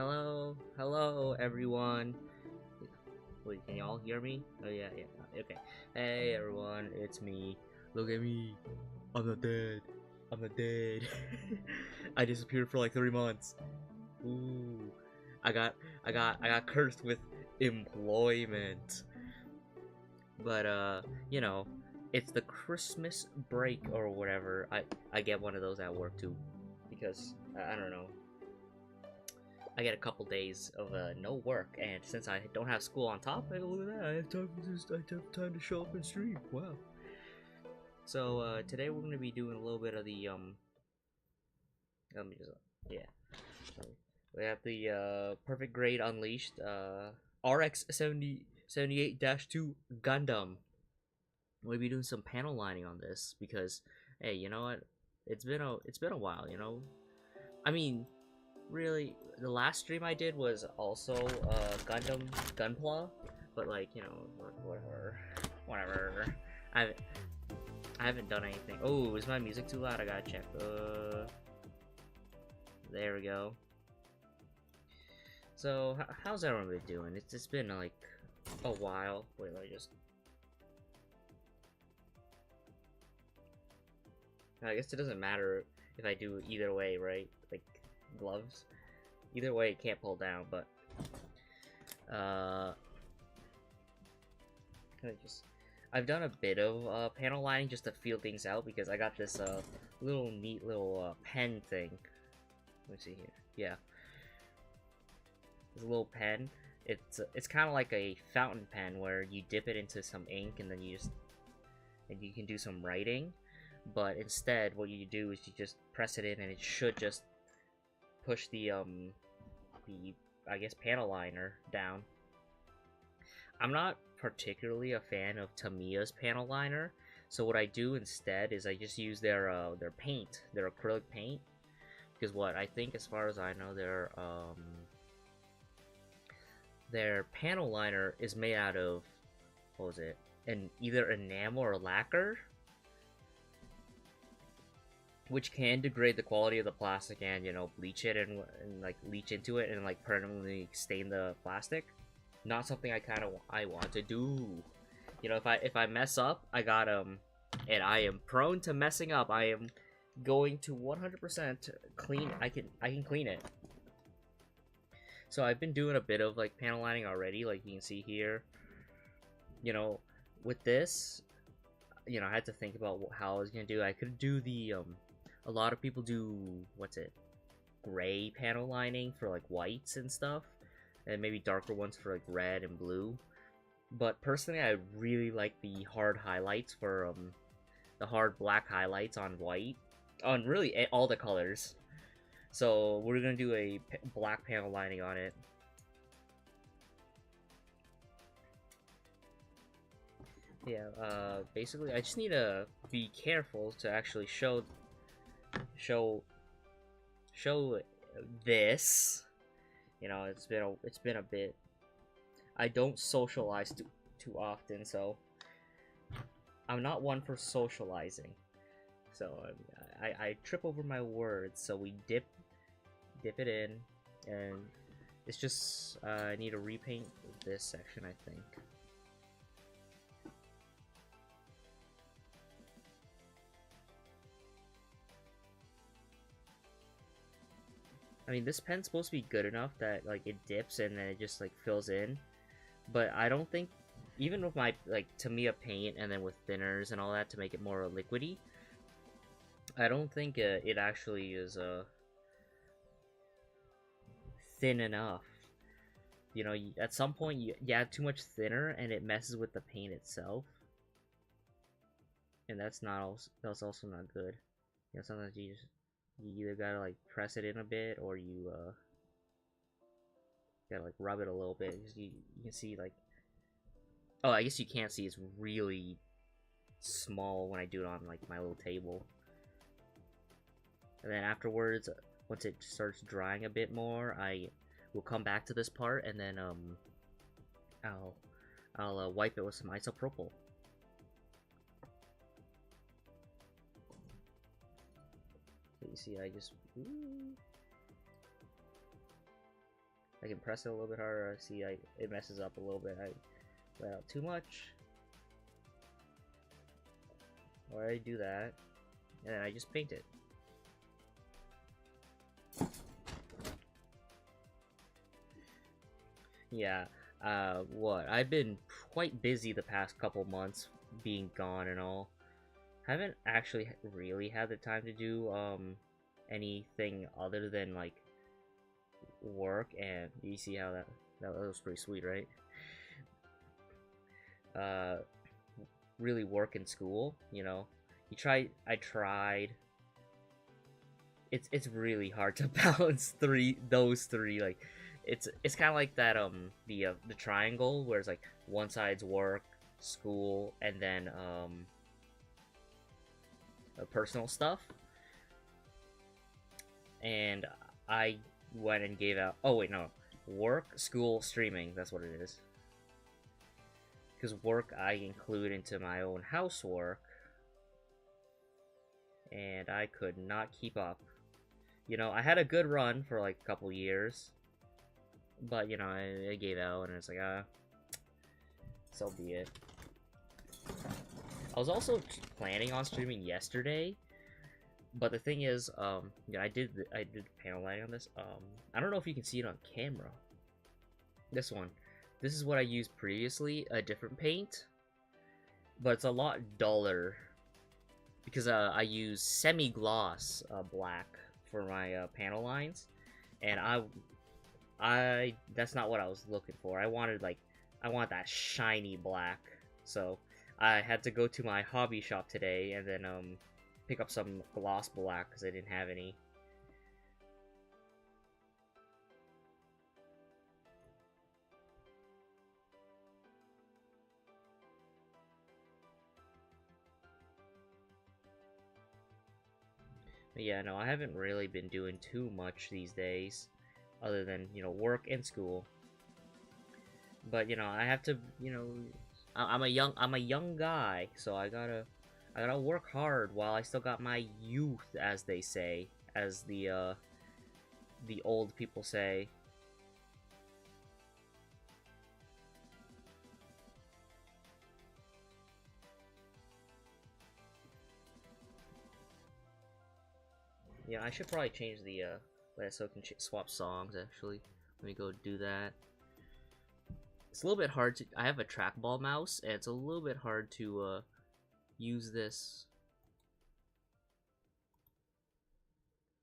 Hello everyone. Wait, can y'all hear me? Oh yeah, okay. Hey everyone, it's me. Look at me. I'm not dead. I'm not dead. I disappeared for like 3 months. Ooh, I got cursed with employment. But you know, it's the Christmas break or whatever. I get one of those at work too, because I don't know. I get a couple days of no work, and since I don't have school on top, hey, look at that! I have time to show up and stream. Wow. So today we're gonna be doing a little bit of the Let me just yeah. We have the Perfect Grade Unleashed RX 78-2 Gundam. We'll be doing some panel lining on this because, hey, you know what? It's been a while, you know. I mean, really, the last stream I did was also Gundam Gunpla, but like, you know, whatever. I haven't done anything. Oh, is my music too loud? I gotta check. There we go. So how's everyone been doing? It's been like a while. Wait, let me just. I guess it doesn't matter if I do either way, right? Like gloves. Either way, it can't pull down, but I've done a bit of panel lining just to feel things out because I got this little neat little pen thing. Let me see here. Yeah, this little pen. It's kind of like a fountain pen where you dip it into some ink and then you can do some writing. But instead, what you do is you just press it in and it should just push the I guess panel liner down. I'm not particularly a fan of Tamiya's panel liner, so what I do instead is I just use their paint, their acrylic paint, because what I think, as far as I know, their panel liner is made out of, what was it, either enamel or lacquer, which can degrade the quality of the plastic and, you know, bleach it and like leach into it and like permanently stain the plastic. Not something I want to do. You know, if I mess up, I got and I am prone to messing up. I am going to 100% clean. I can clean it. So I've been doing a bit of like panel lining already, like you can see here. You know, with this, you know, I had to think about how I was gonna do. I could do the a lot of people do, what's it, gray panel lining for like whites and stuff, and maybe darker ones for like red and blue. But personally, I really like the hard highlights for the hard black highlights on white, on really all the colors. So we're gonna do a black panel lining on it. Yeah, basically I just need to be careful to actually show this. You know, it's been a bit. I don't socialize too often, so I'm not one for socializing. So I trip over my words. So we dip it in, and it's just I need to repaint this section, I think. I mean, this pen's supposed to be good enough that like it dips and then it just like fills in, but I don't think, even with my like Tamiya paint and then with thinners and all that to make it more liquidy, I don't think it actually is thin enough. You know, at some point you add too much thinner and it messes with the paint itself, and that's also not good. You know, sometimes you either gotta like press it in a bit, or you gotta like rub it a little bit. You can see like, oh, I guess you can't see, it's really small when I do it on like my little table. And then afterwards, once it starts drying a bit more, I will come back to this part and then I'll wipe it with some isopropyl. You see, I just I can press it a little bit harder. See, it messes up a little bit. I let out too much. Or I do that, and then I just paint it. Yeah, what? I've been quite busy the past couple months, being gone and all. Haven't actually really had the time to do, anything other than, like, work, and you see how that was pretty sweet, right? Really work in school, you know. I tried. It's really hard to balance those three, like, it's kind of like that, the triangle, where it's like one side's work, school, and then personal stuff. And I went and gave out, oh wait, no, work, school, streaming, that's what it is. Because work I include into my own housework, and I could not keep up. You know, I had a good run for like a couple years, but you know, I gave out, and it's like, so be it. I was also planning on streaming yesterday, but the thing is, yeah, I did panel lighting on this. I don't know if you can see it on camera. This one. This is what I used previously, a different paint, but it's a lot duller because I use semi-gloss black for my panel lines, and I that's not what I was looking for. I want that shiny black, so I had to go to my hobby shop today and then pick up some gloss black because I didn't have any. But yeah, no, I haven't really been doing too much these days, other than, you know, work and school. But you know, I have to, you know, I'm a young guy, so I gotta work hard while I still got my youth, as they say, as the old people say. Yeah, I should probably change the so I can swap songs. Actually, let me go do that. It's a little bit hard to. I have a trackball mouse, and it's a little bit hard to use this.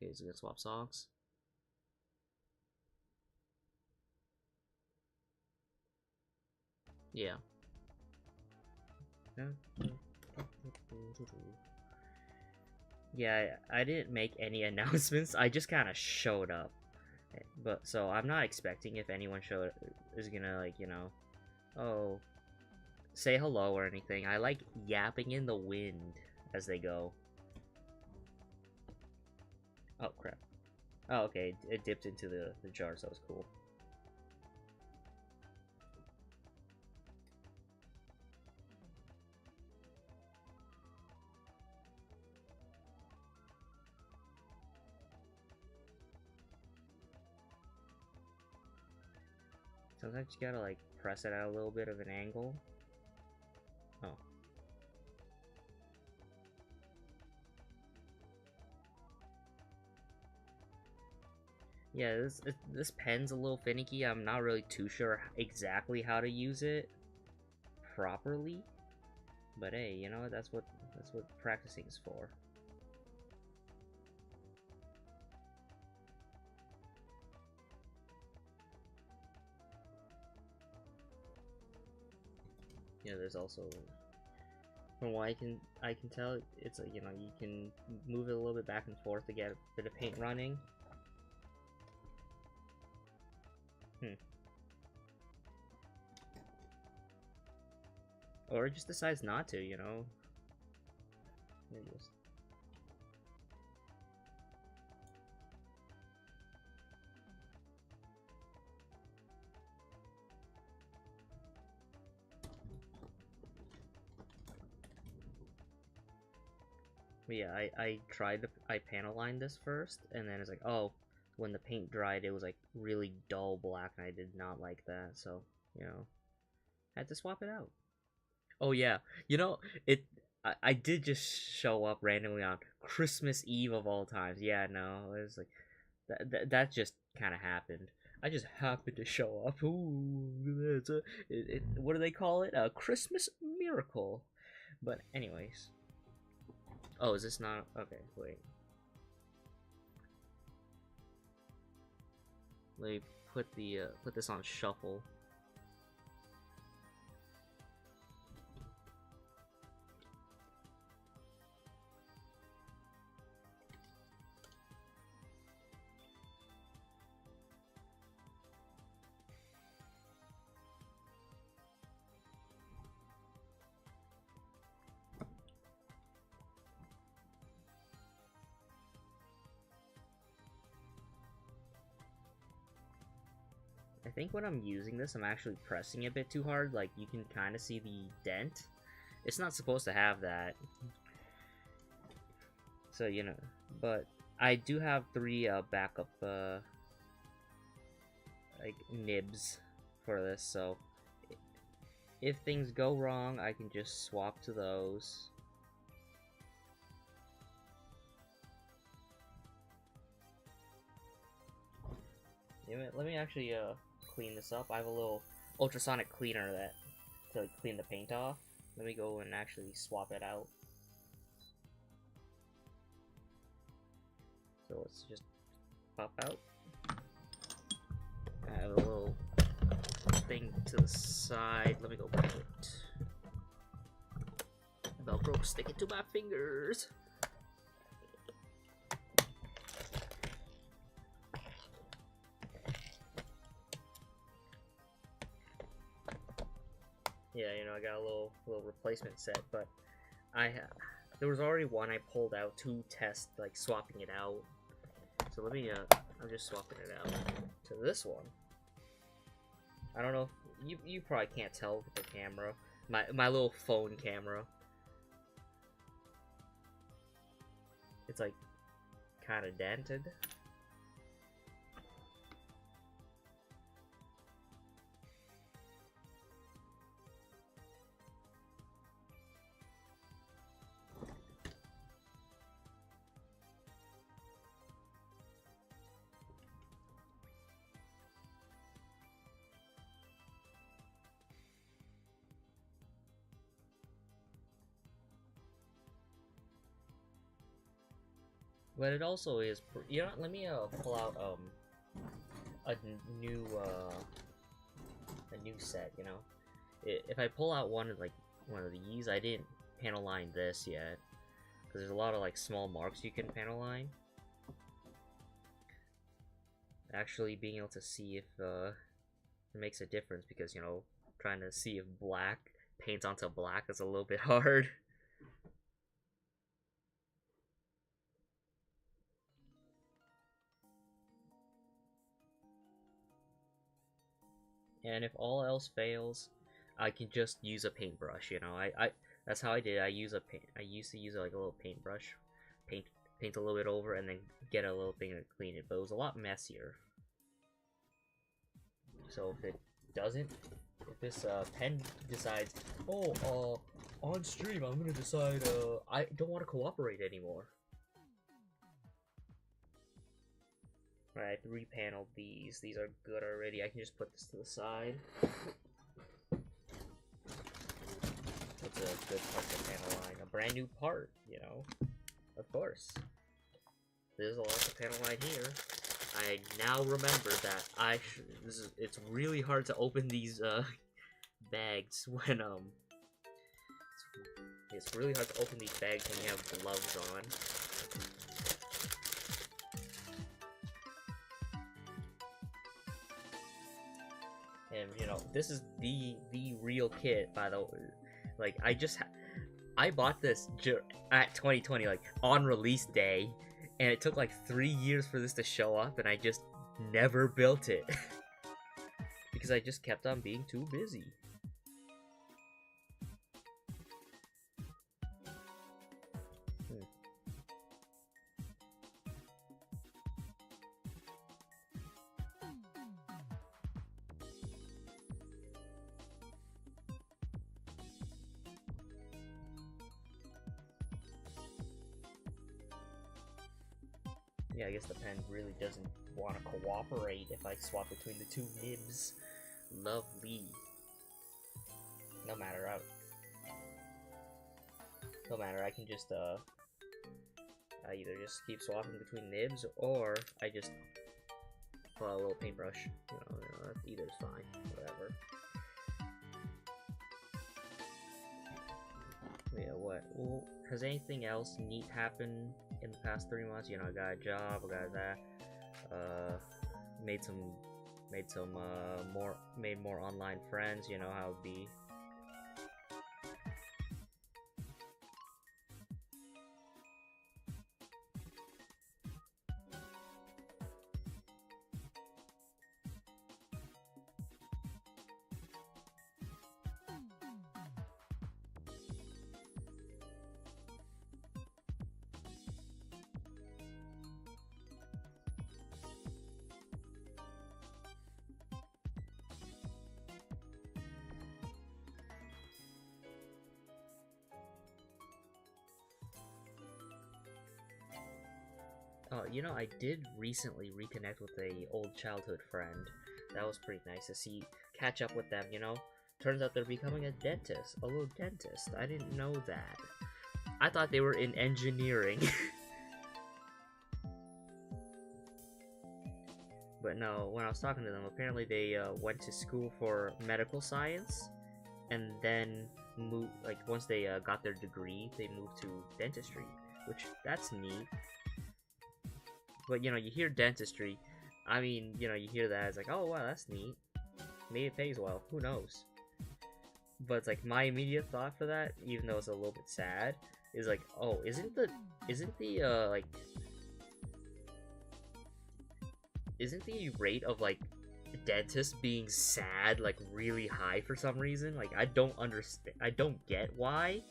Okay, so gonna swap songs. Yeah. Yeah, I didn't make any announcements. I just kind of showed up. But so I'm not expecting if anyone is gonna, like, you know, oh, say hello or anything. I like yapping in the wind as they go. Oh crap. Oh, okay, it dipped into the jar, so that was cool. Sometimes you gotta, like, press it at a little bit of an angle. Oh. Yeah, this pen's a little finicky. I'm not really too sure exactly how to use it properly. But hey, you know, that's what practicing is for. You know, there's also, from what I can tell, it's like, you know, you can move it a little bit back and forth to get a bit of paint running. Or it just decides not to, you know. Just... But yeah, I tried I panel lined this first, and then it's like, oh, when the paint dried, it was like really dull black, and I did not like that. So, you know, had to swap it out. Oh yeah, you know, I did just show up randomly on Christmas Eve of all times. Yeah, no, it was like that just kind of happened. I just happened to show up. Ooh, what do they call it? A Christmas miracle. But anyways. Oh, is this not okay? Wait. Let me put this on shuffle. I think when I'm using this, I'm actually pressing a bit too hard. Like, you can kind of see the dent. It's not supposed to have that. So, you know, but I do have 3 backup, like, nibs for this, so if things go wrong, I can just swap to those. Let me actually, clean this up. I have a little ultrasonic cleaner to like, clean the paint off. Let me go and actually swap it out. So let's just pop out. I have a little thing to the side. Let me go put Velcro, stick it to my fingers. Yeah, you know, I got a little replacement set, but there was already one I pulled out to test, like, swapping it out. So let me, I'm just swapping it out to this one. I don't know if you probably can't tell with the camera. My little phone camera. It's like kind of dented. But it also is, you know, let me pull out a new set, you know. If I pull out one of these, I didn't panel line this yet, because there's a lot of like small marks you can panel line. Actually being able to see if it makes a difference, because, you know, trying to see if black paints onto black is a little bit hard. And if all else fails, I can just use a paintbrush. You know, I that's how I did. I used to use like a little paintbrush, paint a little bit over, and then get a little thing to clean it. But it was a lot messier. So if it doesn't, if this pen decides, oh, on stream I'm gonna decide I don't want to cooperate anymore. Alright, I repaneled these. These are good already. I can just put this to the side. That's a good part to panel line. A brand new part, you know. Of course. There's a lot to panel line here. I now remember that it's really hard to open these bags when it's really hard to open these bags when you have gloves on. And, you know, this is the real kit, by the way. Like, I bought this at 2020, like, on release day, and it took, like, 3 years for this to show up, and I just never built it. Because I just kept on being too busy. Yeah, I guess the pen really doesn't want to cooperate if I swap between the two nibs. Lovely. No matter, I can just I either just keep swapping between nibs, or I just pull out a little paintbrush. Either's fine. Whatever. Yeah, what? Well, has anything else neat happened in the past 3 months? You know, I got a job, I got that. Made more online friends. You know how it be. You know, I did recently reconnect with a old childhood friend. That was pretty nice to catch up with them, you know? Turns out they're becoming a little dentist. I didn't know that. I thought they were in engineering. But no, when I was talking to them, apparently they went to school for medical science, and then moved, like, once they got their degree, they moved to dentistry, which, that's neat. But, you know, you hear dentistry, I mean, you know, you hear that, it's like, oh, wow, that's neat. Maybe it pays well, who knows? But it's like, my immediate thought for that, even though it's a little bit sad, is like, oh, isn't the rate of, like, dentists being sad, like, really high for some reason? Like, I don't understand, I don't get why,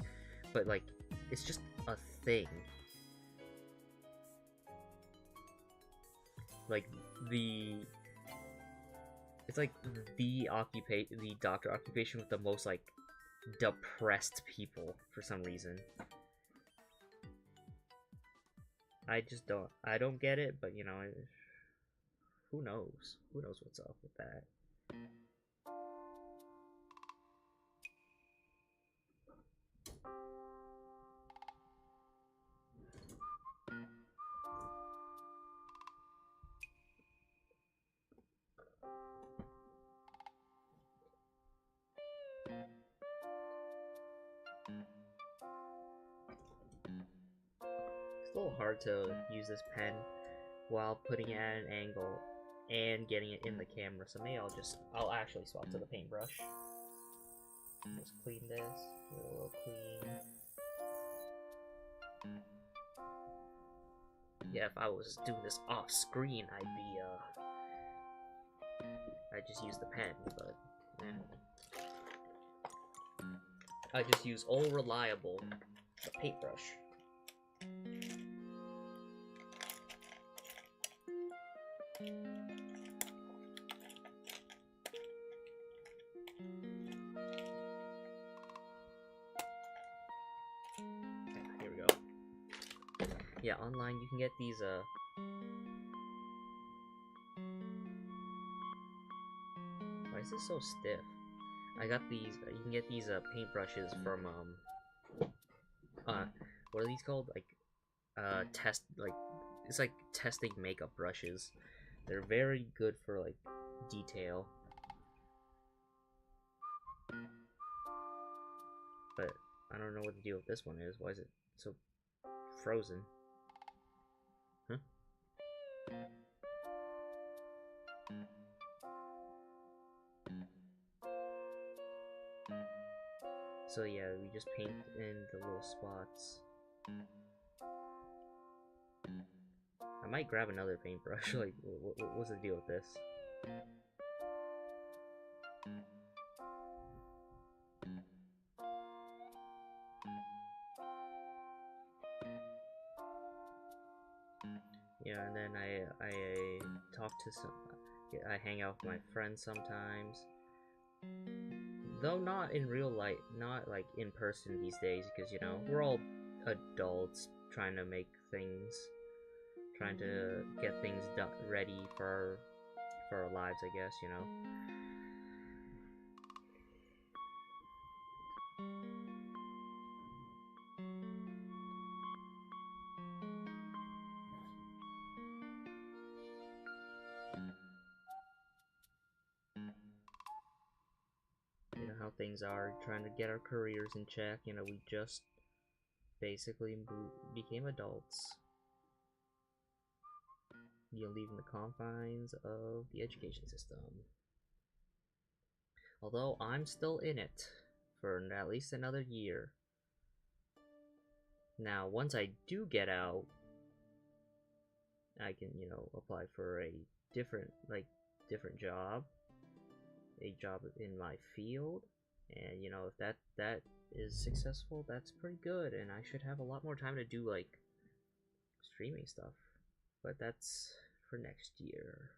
but, like, it's just a thing. Like, it's like the doctor occupation with the most, like, depressed people for some reason. I don't get it, but, you know, who knows? Who knows what's up with that? It's a little hard to use this pen while putting it at an angle and getting it in the camera, so maybe I'll actually swap to the paintbrush. Just clean this, a little clean. Yeah, if I was doing this off screen, I'd just use the pen, but I just use old reliable, the paintbrush. Here we go. Yeah, online you can get these why is this so stiff? I got these, you can get these paintbrushes from what are these called? Like it's like testing makeup brushes. They're very good for, like, detail. But I don't know what the deal with this one is. Why is it so frozen? Huh? So yeah, we just paint in the little spots. I might grab another paintbrush. Like, what's the deal with this? Yeah, and then I talk to I hang out with my friends sometimes. Though not in real life, not like in person these days, because, you know, we're all adults trying to make things trying to get things done, ready for our lives, I guess, you know. You know how things are, trying to get our careers in check. You know, we just basically became adults. You know, leaving the confines of the education system. Although I'm still in it for at least another year. Now, once I do get out, I can, you know, apply for a different job, a job in my field, and you know, if that is successful, that's pretty good, and I should have a lot more time to do like streaming stuff. But that's for next year.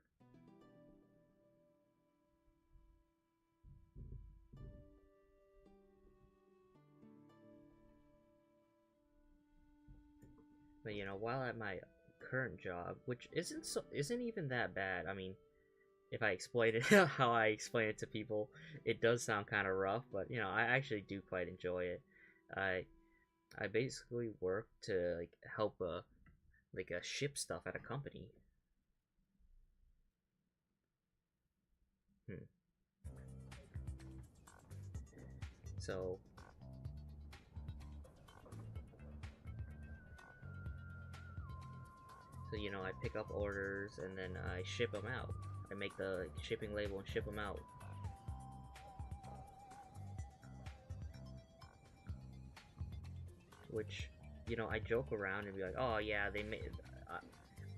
But you know, while at my current job, which isn't even that bad. I mean, if I explain it how I explain it to people, it does sound kind of rough, but you know, I actually do quite enjoy it. I basically work to like help ship stuff at a company. So you know, I pick up orders and then I ship them out. I make the shipping label and ship them out. Which, you know, I joke around and be like, oh yeah, they made.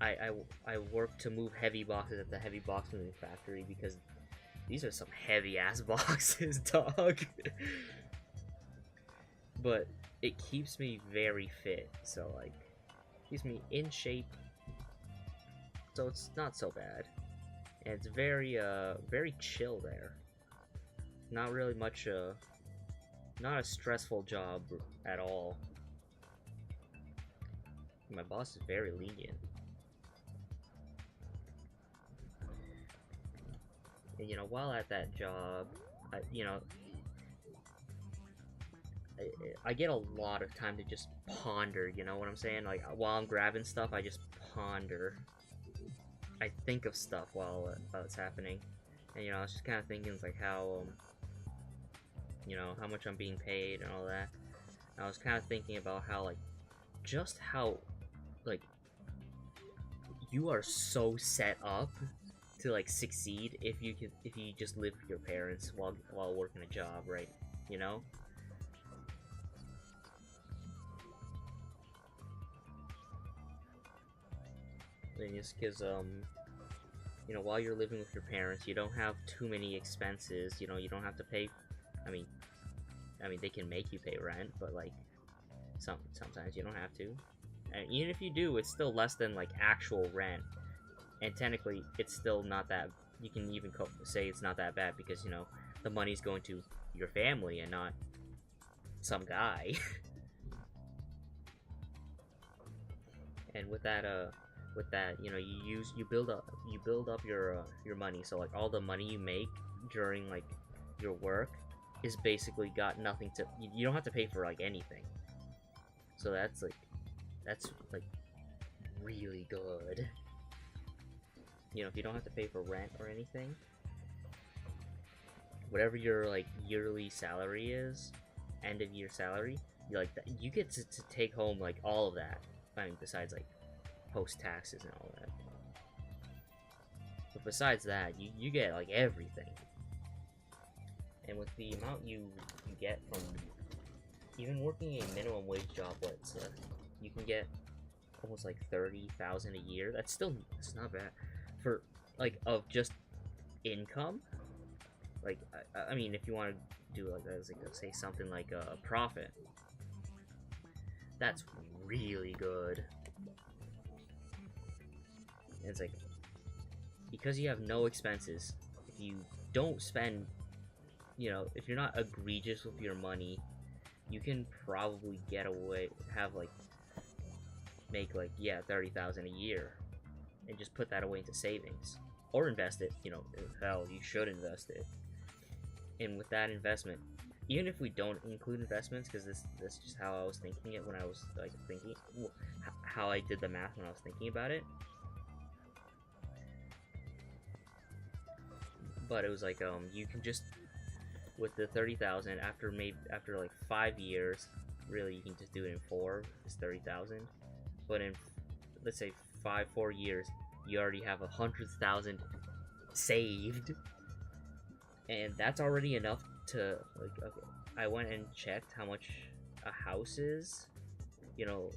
I work to move heavy boxes at the heavy box moving factory because these are some heavy ass boxes, dog. But it keeps me very fit, so like, keeps me in shape. So it's not so bad, and it's very chill there. Not really much not a stressful job at all. My boss is very lenient. And you know, while at that job, I get a lot of time to just ponder, you know what I'm saying? Like, while I'm grabbing stuff, I just ponder. I think of stuff while it's happening. And, you know, I was just kind of thinking, like, how, you know, how much I'm being paid and all that. And I was kind of thinking about how, like, just how, like, you are so set up to, like, succeed if you just live with your parents while working a job, right? You know? And just because, you know, while you're living with your parents, you don't have too many expenses. You know, you don't have to pay. I mean, they can make you pay rent, but like, sometimes you don't have to. And even if you do, it's still less than like actual rent. And technically, it's still not that. You can even say it's not that bad because, you know, the money's going to your family and not some guy. And with that, you know, you build up your money. So like, all the money you make during like your work is basically got nothing to. You don't have to pay for like anything. So that's like really good. You know, if you don't have to pay for rent or anything, whatever your like yearly salary is, end of year salary, you get to take home like all of that. I mean, besides like post taxes and all that. But besides that, you get like everything. And with the amount you get from even working a minimum wage job, you can get almost like 30,000 a year. That's not bad for like of just income. Like, I mean, if you want to do like say something like a profit, that's really good. And it's like, because you have no expenses, if you don't spend, you know, if you're not egregious with your money, you can probably get away, have like make like, yeah, 30,000 a year and just put that away into savings or invest it. You know, hell, you should invest it. And with that investment, even if we don't include investments, because that's just how I was thinking it when I was like thinking, how I did the math when I was thinking about it. But it was like, you can just, with the 30,000, after like 5 years, really you can just do it in 4. It's 30,000. But in, let's say 4 years, you already have 100,000 saved, and that's already enough to like. Okay, I went and checked how much a house is. You know,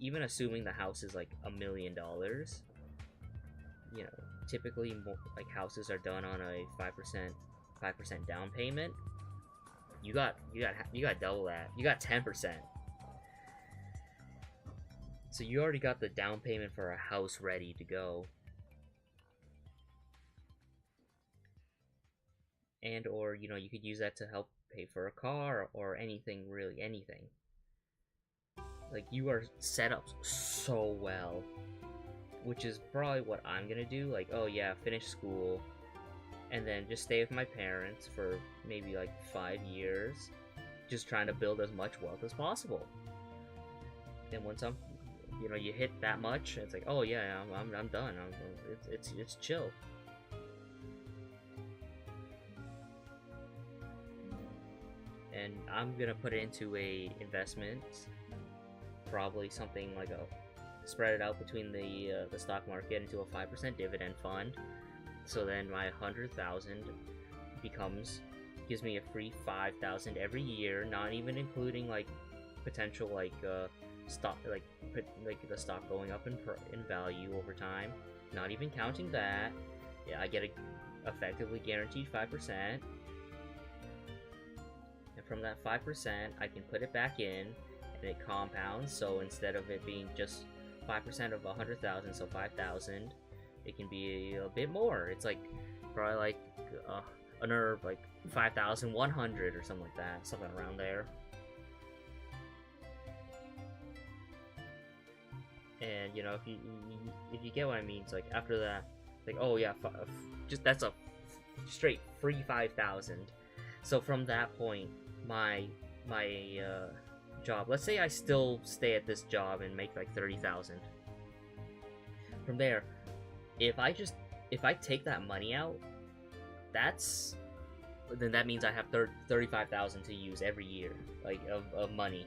even assuming the house is like $1 million, you know, typically like houses are done on a 5% down payment. You got double that. You got 10%. So you already got the down payment for a house ready to go. And or, you know, you could use that to help pay for a car or anything, really anything. Like, you are set up so well, which is probably what I'm gonna do. Like, oh yeah, finish school and then just stay with my parents for maybe like 5 years, just trying to build as much wealth as possible. And once I'm, you know, you hit that much, it's like, oh yeah, I'm done. It's chill. And I'm gonna put it into a investment, probably something like spread it out between the stock market into a 5% dividend fund. So then my 100,000 gives me a free 5,000 every year, not even including like potential like stock, like the stock going up in value over time. Not even counting that. Yeah, I get a effectively guaranteed 5%. From that 5%, I can put it back in, and it compounds. So instead of it being just 5% of 100,000, so 5,000, it can be a bit more. It's like probably like another like 5,100 or something like that, something around there. And you know, if you get what I mean, it's like after that, like, oh yeah, just that's a straight free 5,000. So from that point, my job, let's say I still stay at this job and make like 30,000. From there, if I take that money out, then that means I have 35,000 to use every year, like of money.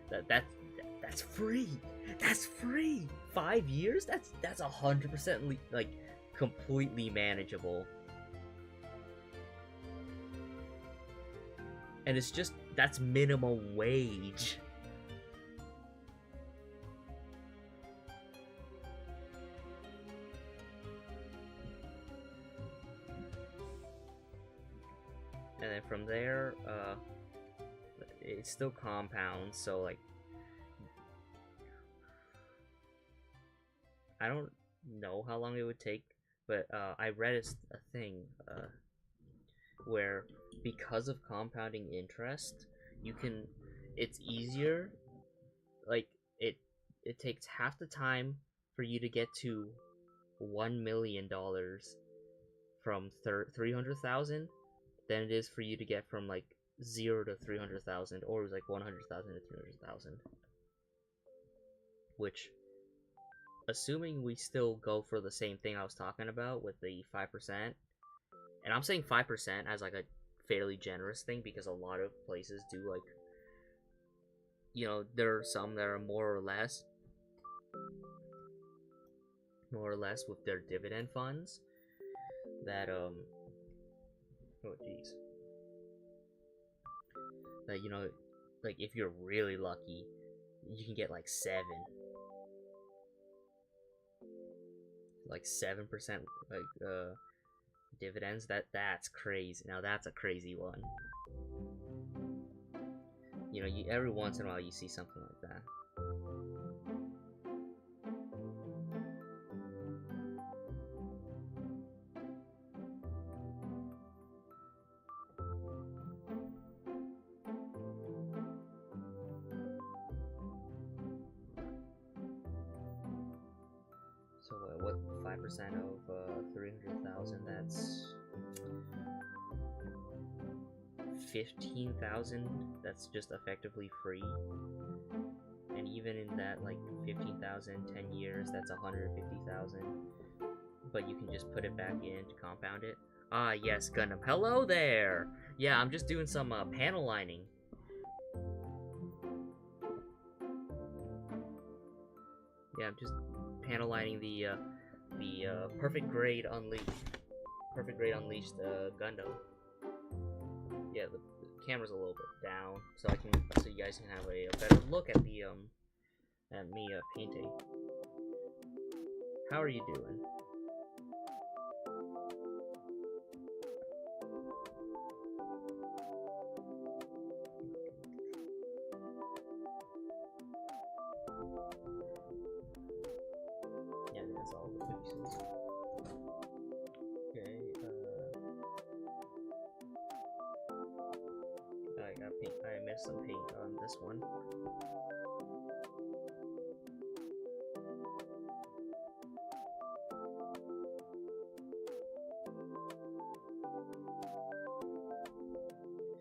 That's free. That's free. 5 years. That's 100% like completely manageable. And it's just, that's minimum wage. And then from there, it still compounds, so like, I don't know how long it would take, but I read a thing where because of compounding interest, it's easier, like it takes half the time for you to get to $1 million from 300,000 than it is for you to get from like 0 to 300,000, or it was like 100,000 to 300,000. Which, assuming we still go for the same thing I was talking about with the 5%, and I'm saying 5% as like a fairly generous thing because a lot of places do, like, you know, there are some that are more or less with their dividend funds that oh jeez, that, you know, like if you're really lucky, you can get like 7% like dividends. That's crazy. Now that's a crazy one. You know, every once in a while you see something like that. of 300,000, that's 15,000. That's just effectively free. And even in that, like 15,000, 10 years, that's 150,000. But you can just put it back in to compound it. Ah, yes, Gundam. Hello there! Yeah, I'm just doing some panel lining. Yeah, I'm just panel lining the perfect grade unleashed Gundam. Yeah, the camera's a little bit down, so you guys can have a better look at the at me painting. How are you doing? Yeah, that's all the pieces. Okay, I missed some paint on this one.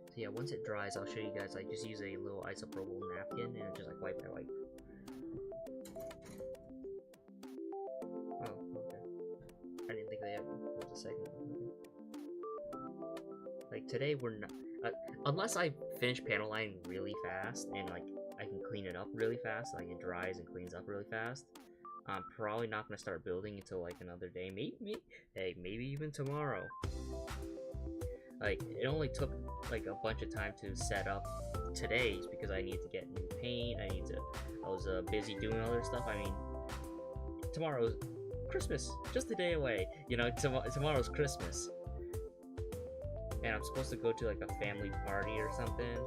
So yeah, once it dries, I'll show you guys. I just use a little isopropyl napkin and just like wipe. Oh, okay. I didn't think there was a second one. Like today, we're not. Unless I finish panel lining really fast and like I can clean it up really fast, like it dries and cleans up really fast, I'm probably not gonna start building until like another day, maybe even tomorrow. Like it only took like a bunch of time to set up today's because I need to get new paint. I was busy doing other stuff. I mean, tomorrow's Christmas, just a day away. You know, tomorrow's Christmas. And I'm supposed to go to like a family party or something.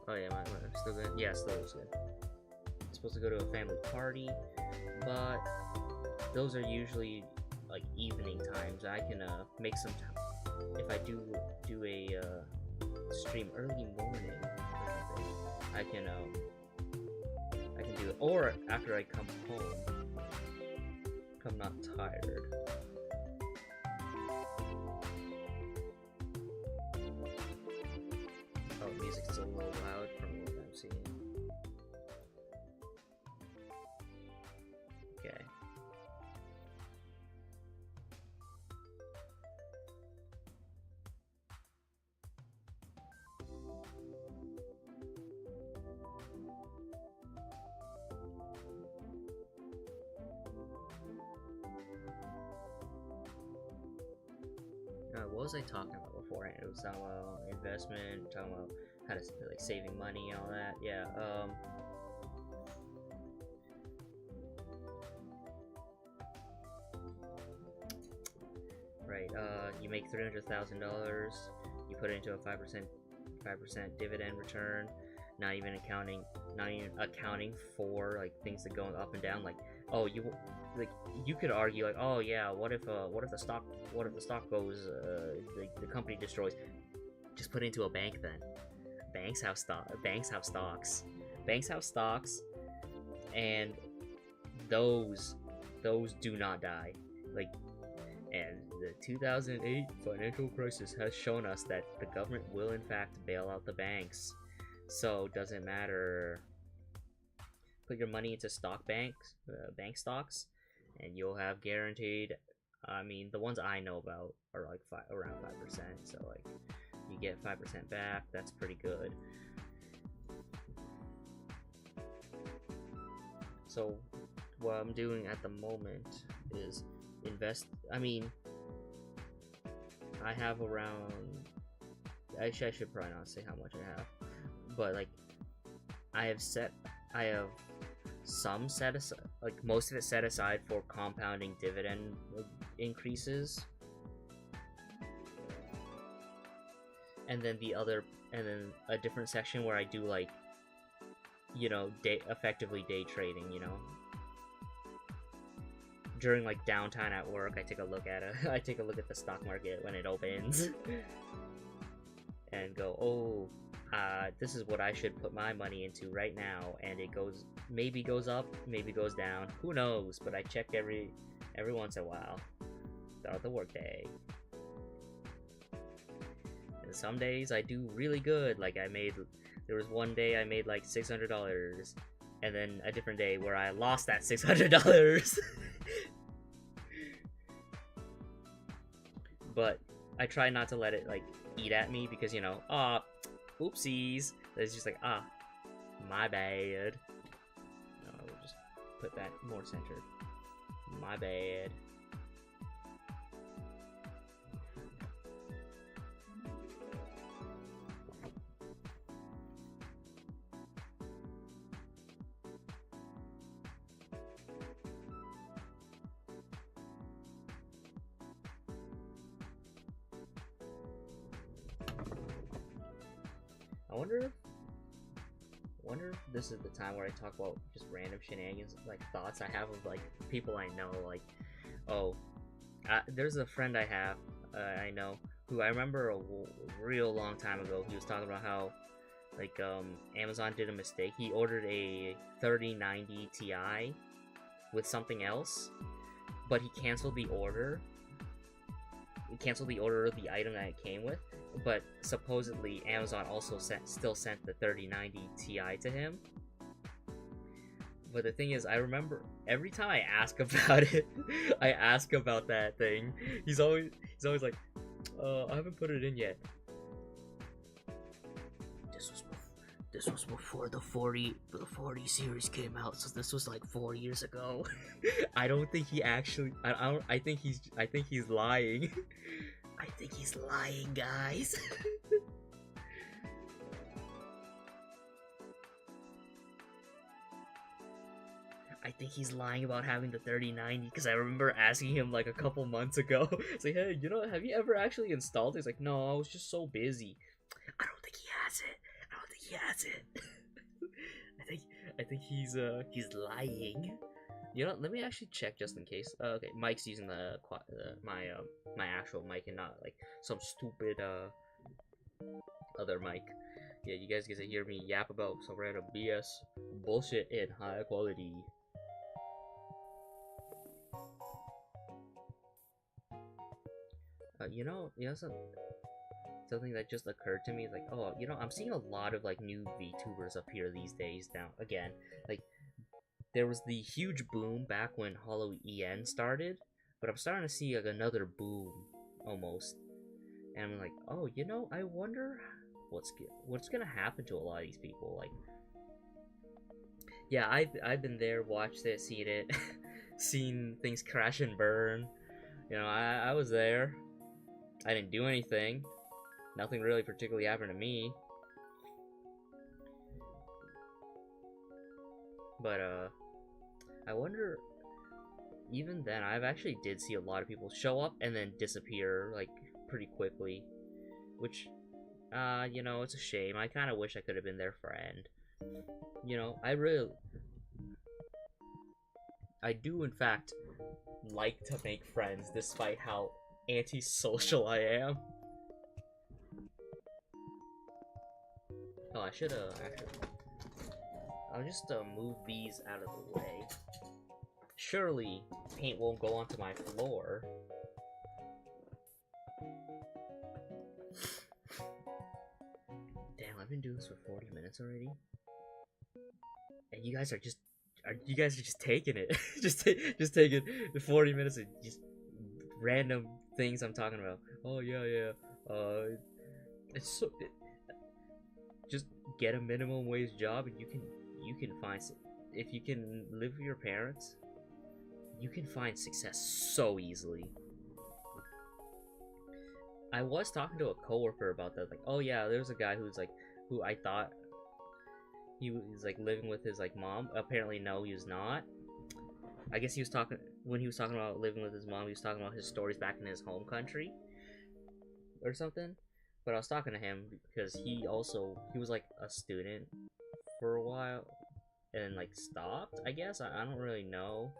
Oh yeah, I'm still good. Yeah, still looks good. I'm supposed to go to a family party, but those are usually like evening times. I can make some time if I do a stream early morning or something. I can do it, or after I come home, if I'm not tired. Music's a little loud from what I'm seeing. Okay. What was I talking about beforehand? It was talking about investment, talking about how to like saving money and all that. Yeah. Right. You make $300,000. You put it into a 5% dividend return. Not even accounting for like things that go up and down. Like, oh, you could argue like, oh yeah, what if the stock goes, the company destroys. Just put it into a bank then. Banks have stocks, and those do not die. Like, and the 2008 financial crisis has shown us that the government will in fact bail out the banks. So doesn't matter. Put your money into bank stocks, and you'll have guaranteed. I mean, the ones I know about are like around 5%. So like, you get 5% back. That's pretty good. So what I'm doing at the moment is invest. I mean, I have around. Actually, I should probably not say how much I have, but like, I have some set aside, like most of it set aside for compounding dividend increases, and then a different section where I do like, you know, effectively day trading. You know, during like downtime at work, I take a look at the stock market when it opens, and go, oh, this is what I should put my money into right now, and it goes maybe goes up, maybe goes down. Who knows? But I check every once in a while throughout the workday. And some days I do really good. Like there was one day I made like $600, and then a different day where I lost that $600. But I try not to let it like eat at me because, you know, oopsies. It's just like, my bad. No, we'll just put that more centered. My bad. I wonder if this is the time where I talk about just random shenanigans, like thoughts I have of like people I know. Like, there's a friend I know who I remember a real long time ago. He was talking about how like Amazon did a mistake. He ordered a 3090 Ti with something else, but he canceled the order. He canceled the order of the item that it came with, but supposedly Amazon also still sent the 3090 Ti to him. But the thing is, I remember every time I ask about it, I ask about that thing. He's always like, I haven't put it in yet. This was before the 40 series came out, so this was like 4 years ago. I don't think he actually. I think he's lying. I think he's lying, guys. I think he's lying about having the 3090 because I remember asking him like a couple months ago. It's like, hey, you know, have you ever actually installed it? He's like, no, I was just so busy. I don't think he has it. He has it. I think he's lying. You know, let me actually check just in case. Okay, Mike's using my actual mic and not like some stupid other mic. Yeah, you guys get to hear me yap about some random BS bullshit in high quality. Something that just occurred to me is like, oh, you know, I'm seeing a lot of like new VTubers appear these days now. Again, like there was the huge boom back when Hollow EN started, but I'm starting to see like another boom almost, and I'm like, oh, you know, I wonder what's gonna happen to a lot of these people. Like, yeah, I've been there, watched it, seen it, seen things crash and burn. You know, I was there. I didn't do anything. Nothing really particularly happened to me. But, I wonder, even then, I've actually did see a lot of people show up and then disappear, like, pretty quickly. Which, you know, it's a shame. I kind of wish I could have been their friend. You know, I do, in fact, like to make friends, despite how antisocial I am. Oh, I should actually. I'll just move these out of the way. Surely paint won't go onto my floor. Damn, I've been doing this for 40 minutes already, and you guys are just taking it. just taking the 40 minutes of just random things I'm talking about. Oh yeah. It's so. Just get a minimum wage job and you can find, if you can live with your parents, you can find success so easily. I was talking to a coworker about that, like, oh yeah, there's a guy who I thought he was like living with his like mom. Apparently no, he was not. I guess when he was talking about living with his mom, he was talking about his stories back in his home country or something. But I was talking to him because he was like a student for a while and then like stopped, I guess. I don't really know.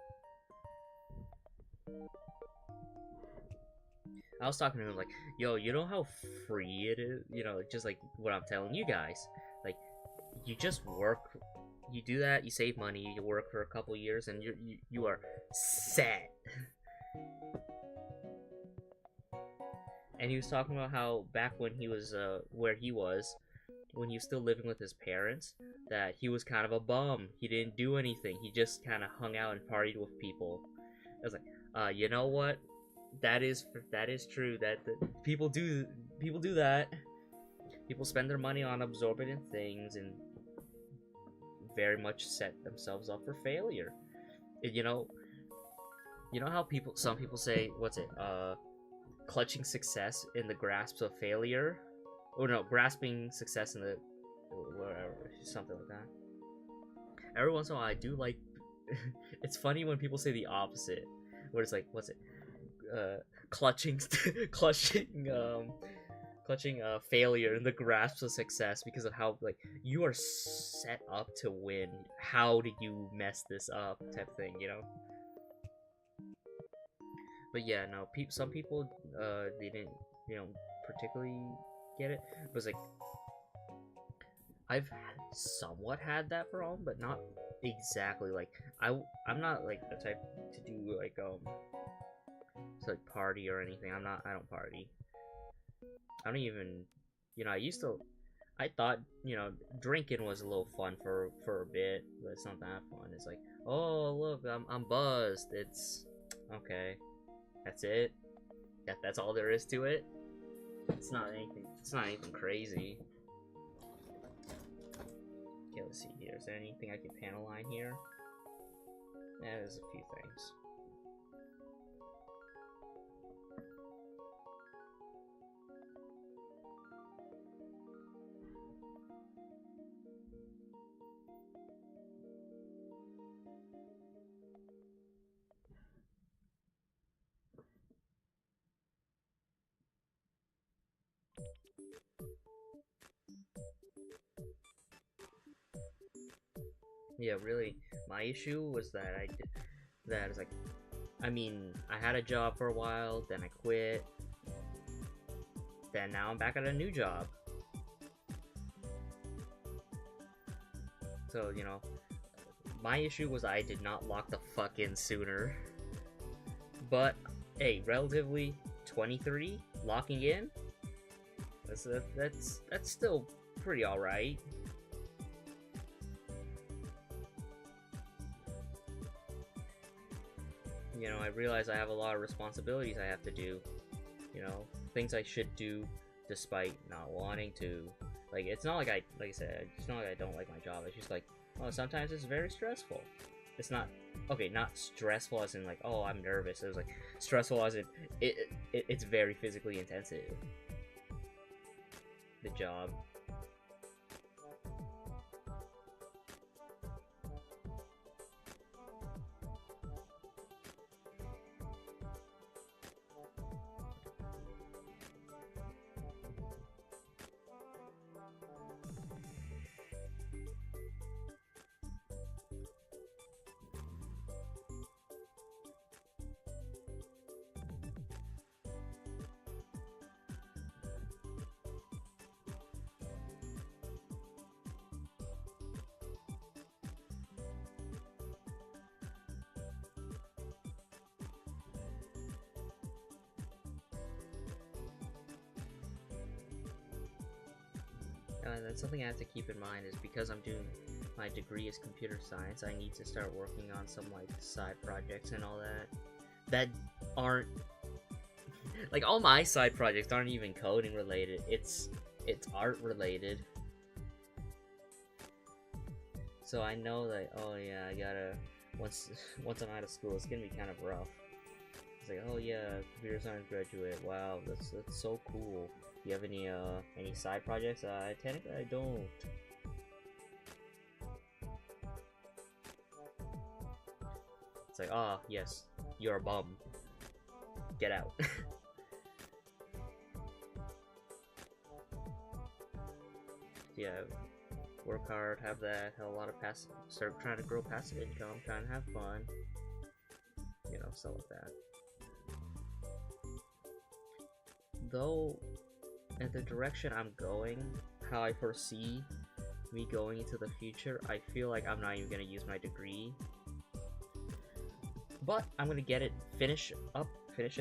I was talking to him like, yo, you know how free it is? You know, just like what I'm telling you guys. Like, you just work you do that, you save money, you work for a couple years, and you are set. And he was talking about how back when he was where he was, when he was still living with his parents, that he was kind of a bum. He didn't do anything. He just kind of hung out and partied with people. I was like, you know what? That is true. That people do that. People spend their money on absorbent things and very much set themselves up for failure. And, you know how some people say, what's it? Clutching success in the grasp of failure, or no, grasping success in the whatever, something like that. Every once in a while, I do like. It's funny when people say the opposite, where it's like, what's it? Clutching failure in the grasp of success because of how like you are set up to win. How did you mess this up? Type thing, you know. But yeah, no, some people they didn't, particularly get it. It was like I've somewhat had that problem, but not exactly. Like I'm not like the type to do like to like party or anything. I don't party. I don't even, I thought, drinking was a little fun for a bit, but it's not that fun. It's like, oh look, I'm buzzed. It's okay. That's it. That's all there is to it. It's not anything crazy. Okay, let's see here. Is there anything I can panel line here? Yeah, there's a few things. Yeah, really, my issue was that it's like, I mean, I had a job for a while, then I quit, then now I'm back at a new job. So, my issue was I did not lock the fuck in sooner. But, hey, relatively 23, locking in? That's still pretty alright. I realize I have a lot of responsibilities I have to do. Things I should do despite not wanting to. Like, it's not like I said, it's not like I don't like my job. It's just like, oh, sometimes it's very stressful. It's not, okay, not stressful as in like, oh, I'm nervous. It was like stressful as in it's very physically intensive. The job. That's something I have to keep in mind is because I'm doing my degree is computer science, I need to start working on some like side projects and all that aren't like all my side projects aren't even coding related. It's art related. So I know that, oh yeah, I gotta once I'm out of school, it's gonna be kind of rough. It's like, oh yeah, computer science graduate. Wow, that's so cool. Do you have any side projects? Technically, I don't. It's like, ah, yes, you're a bum. Get out. Yeah, work hard, have that, have a lot of passive. Start trying to grow passive income, trying to have fun. Stuff like that. Though, at the direction I'm going, how I foresee me going into the future, I feel like I'm not even gonna use my degree. But I'm gonna get it, finish it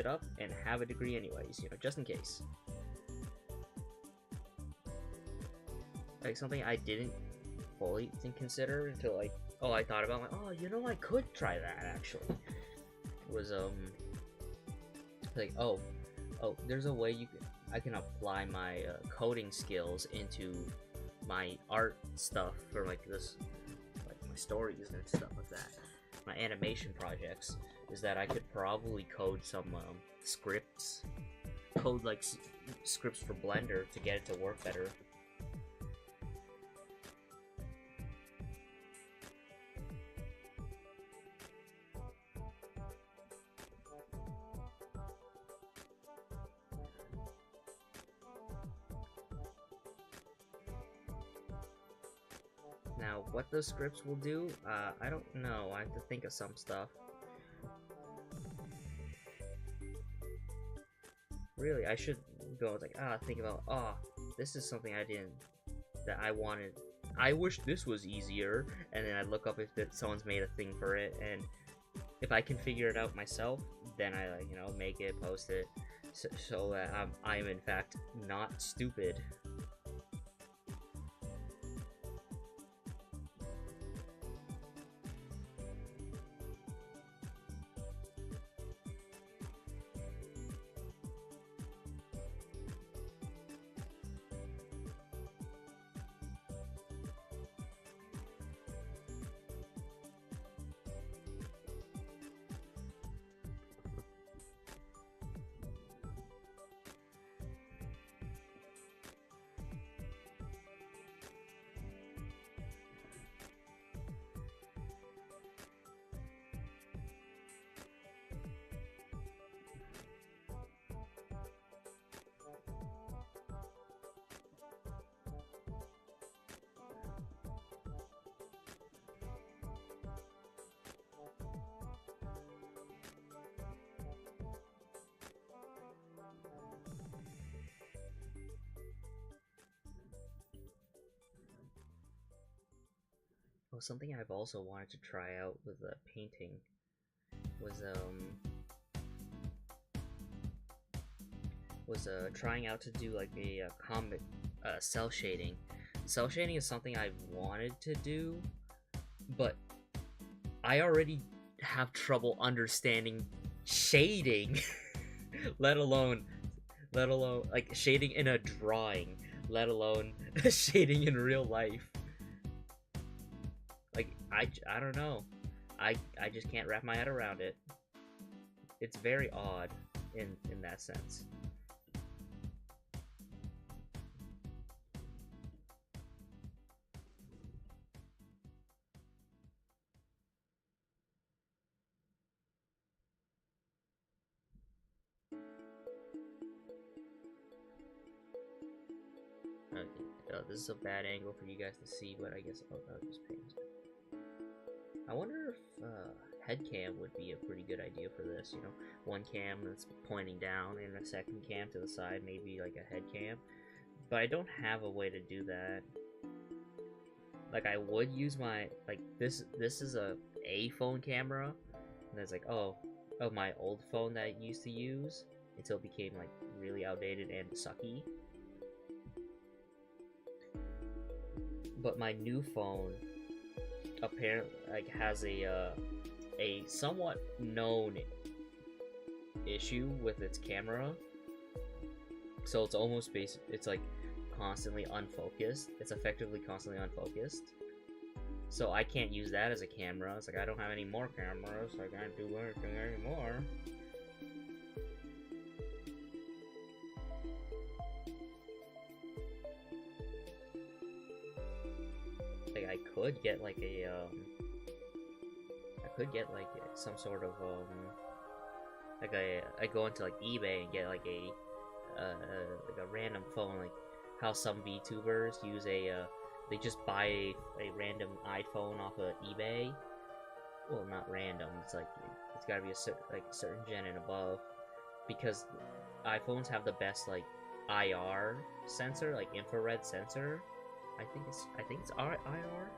up, and have a degree anyways, you know, just in case. Like, something I didn't fully consider until, like, oh, I thought about, like, oh, you know, I could try that, actually. Was, like, oh, there's a way I can apply my coding skills into my art stuff for, like, this, like, my stories and stuff like that. My animation projects, is that I could probably code some scripts, like scripts for Blender to get it to work better. Now, what those scripts will do, I don't know. I have to think of some stuff. Really, I should go like, think about, this is something that I wanted. I wish this was easier, and then I look up if someone's made a thing for it, and if I can figure it out myself, then I, like, you know, make it, post it, so that I'm in fact not stupid. Well, something I've also wanted to try out with painting was trying out to do like a comic cell shading. Cell shading is something I've wanted to do, but I already have trouble understanding shading, let alone like shading in a drawing, let alone shading in real life. Like, I don't know. I just can't wrap my head around it. It's very odd in that sense. Okay, this is a bad angle for you guys to see, but I guess I'll just paint. I wonder if Headcam would be a pretty good idea for this, you know? One cam that's pointing down and a second cam to the side, maybe like a head cam. But I don't have a way to do that. Like, I would use my, like, this is a phone camera, and it's like, oh, my old phone that I used to use until it became, like, really outdated and sucky. But my new phone apparently, like, has a somewhat known issue with its camera, so it's almost it's like constantly unfocused. It's effectively constantly unfocused, so I can't use that as a camera. It's like, I don't have any more cameras, so I can't do anything anymore. Like, I could get like some sort of like I go into like eBay and get like a random phone, like how some VTubers use they just buy a random iPhone off of eBay. Well, not random. It's like it's gotta be a certain gen and above, because iPhones have the best like IR sensor, like infrared sensor. I think it's IR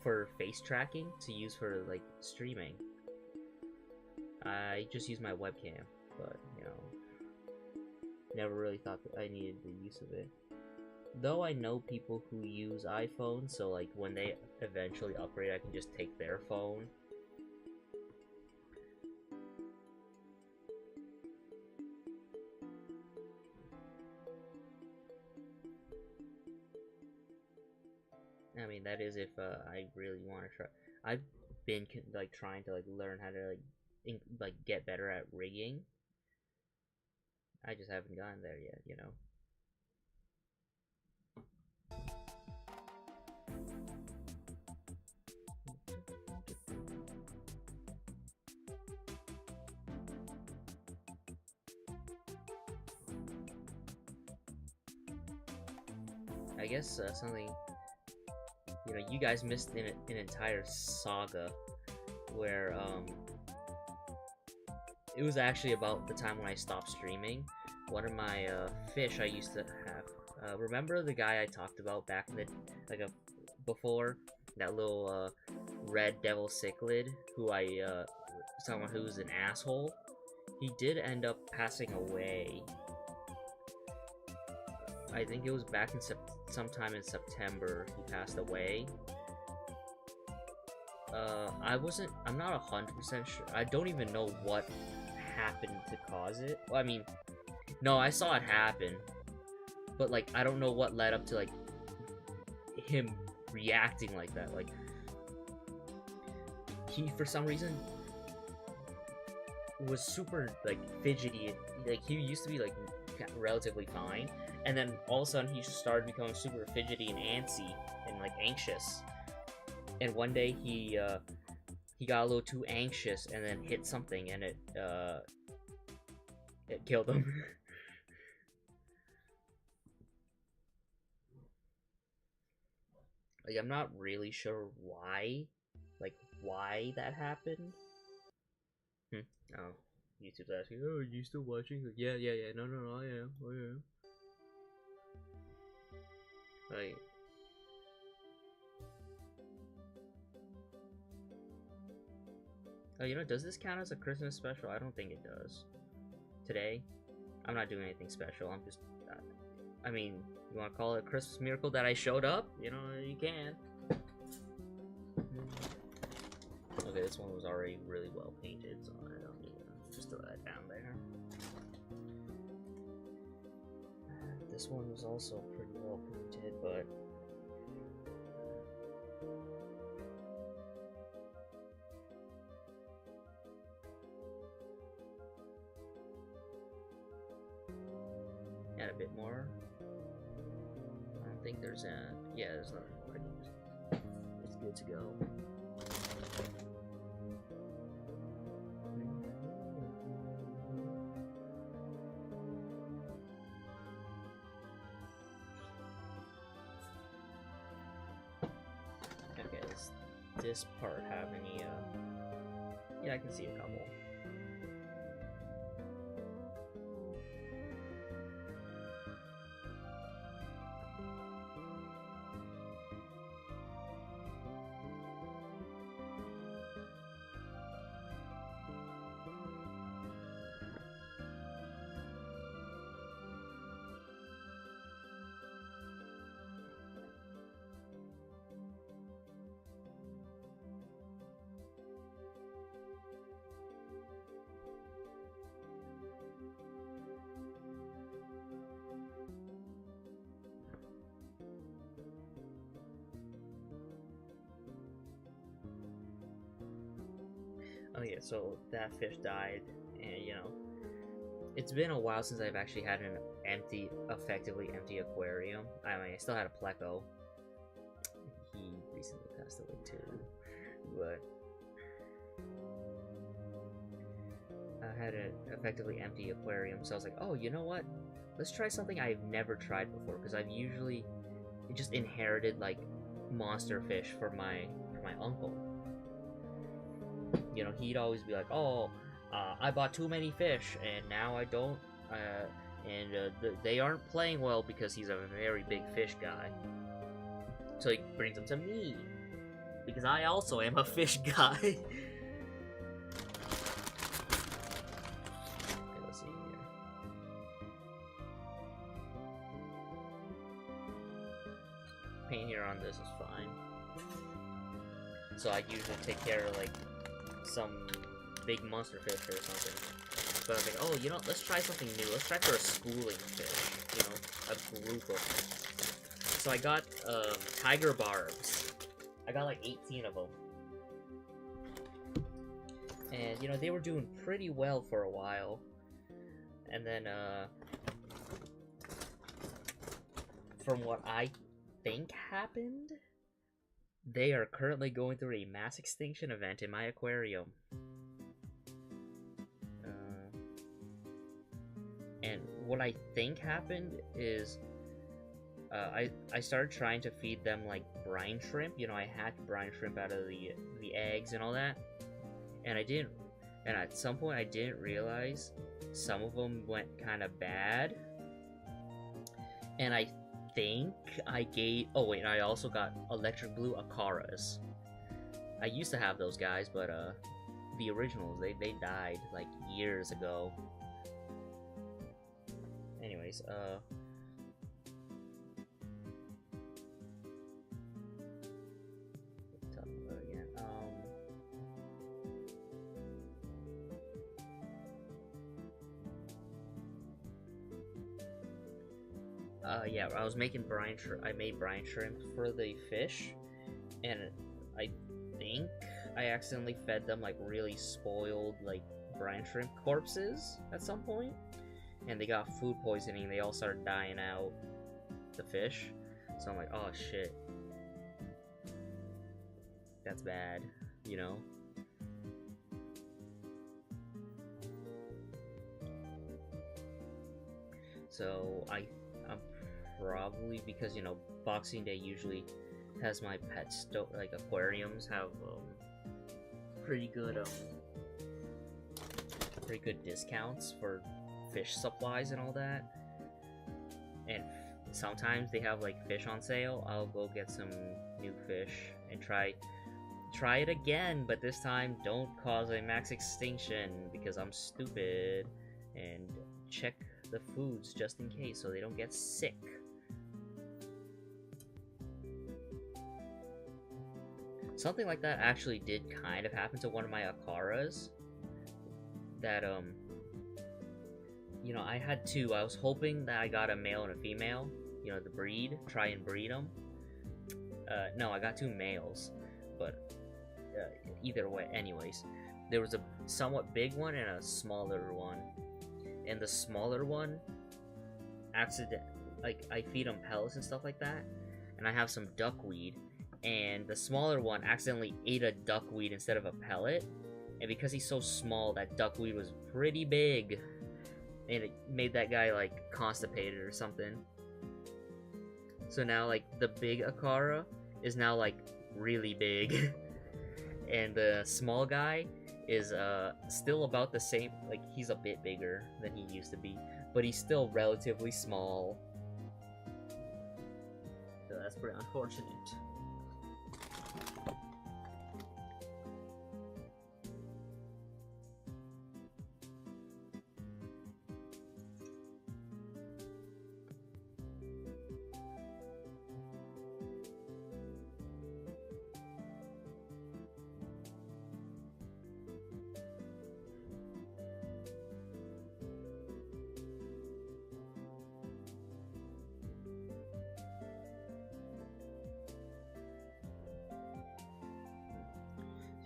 for face tracking to use for like streaming. I just use my webcam, but you know, never really thought that I needed the use of it. Though I know people who use iPhones, so like when they eventually upgrade, I can just take their phone. I mean, that is if I really want to try. I've been like trying to like learn how to like get better at rigging. I just haven't gotten there yet, you know. I guess something, you know, you guys missed an entire saga where it was actually about the time when I stopped streaming. One of my fish I used to have, remember the guy I talked about back in the before, that little red devil cichlid who someone who's an asshole? He did end up passing away. I think it was back in sometime in September he passed away. I'm not 100% sure. I don't even know what happened to cause it. Well, I mean, no, I saw it happen, but like I don't know what led up to like him reacting like that. Like he, for some reason, was super like fidgety. Like he used to be like relatively fine, and then all of a sudden he just started becoming super fidgety and antsy and like anxious. And one day he got a little too anxious and then hit something, and it killed him. Like I'm not really sure why that happened. Oh, YouTube's asking, oh, are you still watching? Like, yeah, no, I am. Like, oh, you know, does this count as a Christmas special? I don't think it does. Today, I'm not doing anything special. I'm just, I mean, you want to call it a Christmas miracle that I showed up? You know, you can. Okay, this one was already really well painted, so I don't need to just throw that down there. This one was also pretty well painted, but add a bit more. I don't think there's yeah, there's nothing more I need. It's good to go. Okay, does this part have any yeah, I can see a couple. Oh yeah, so that fish died, and you know, it's been a while since I've actually had an effectively empty aquarium. I mean, I still had a pleco. He recently passed away too, but I had an effectively empty aquarium, so I was like, oh, you know what? Let's try something I've never tried before, because I've usually just inherited like monster fish from my uncle. You know, he'd always be like, oh, I bought too many fish, and now I don't, they aren't playing well because he's a very big fish guy. So he brings them to me. Because I also am a fish guy. Okay, let's see here. Paint here on this is fine. So I usually take care of like some big monster fish or something. But I was like, oh, you know, let's try something new. Let's try for a schooling fish. You know, a group of them. So I got tiger barbs. I got like 18 of them. And, you know, they were doing pretty well for a while. And then, from what I think happened, they are currently going through a mass extinction event in my aquarium. And what I think happened is, I started trying to feed them like brine shrimp. You know, I hatched brine shrimp out of the eggs and all that. And at some point I didn't realize some of them went kind of bad. And I think I gave, oh wait, I also got electric blue Akaras. I used to have those guys, but the originals, they died like years ago. Anyways, yeah, I was making brine shrimp. I made brine shrimp for the fish, and I think I accidentally fed them like really spoiled like brine shrimp corpses at some point, and they got food poisoning. They all started dying out, the fish. So I'm like, oh shit, that's bad, you know. So I'm probably, because, you know, Boxing Day usually has my pet like aquariums have pretty good discounts for fish supplies and all that. And sometimes they have like fish on sale. I'll go get some new fish and try it again, but this time don't cause a max extinction because I'm stupid, and check the foods just in case so they don't get sick. Something like that actually did kind of happen to one of my Akaras. That, you know, I had two. I was hoping that I got a male and a female, you know, the breed, try and breed them. No, I got two males, but either way, anyways, there was a somewhat big one and a smaller one. And the smaller one, like, I feed them pellets and stuff like that, and I have some duckweed, and the smaller one accidentally ate a duckweed instead of a pellet, and because he's so small, that duckweed was pretty big, and it made that guy, like, constipated or something. So now, like, the big Akara is now, like, really big, and the small guy is still about the same. Like, he's a bit bigger than he used to be, but he's still relatively small. So that's pretty unfortunate.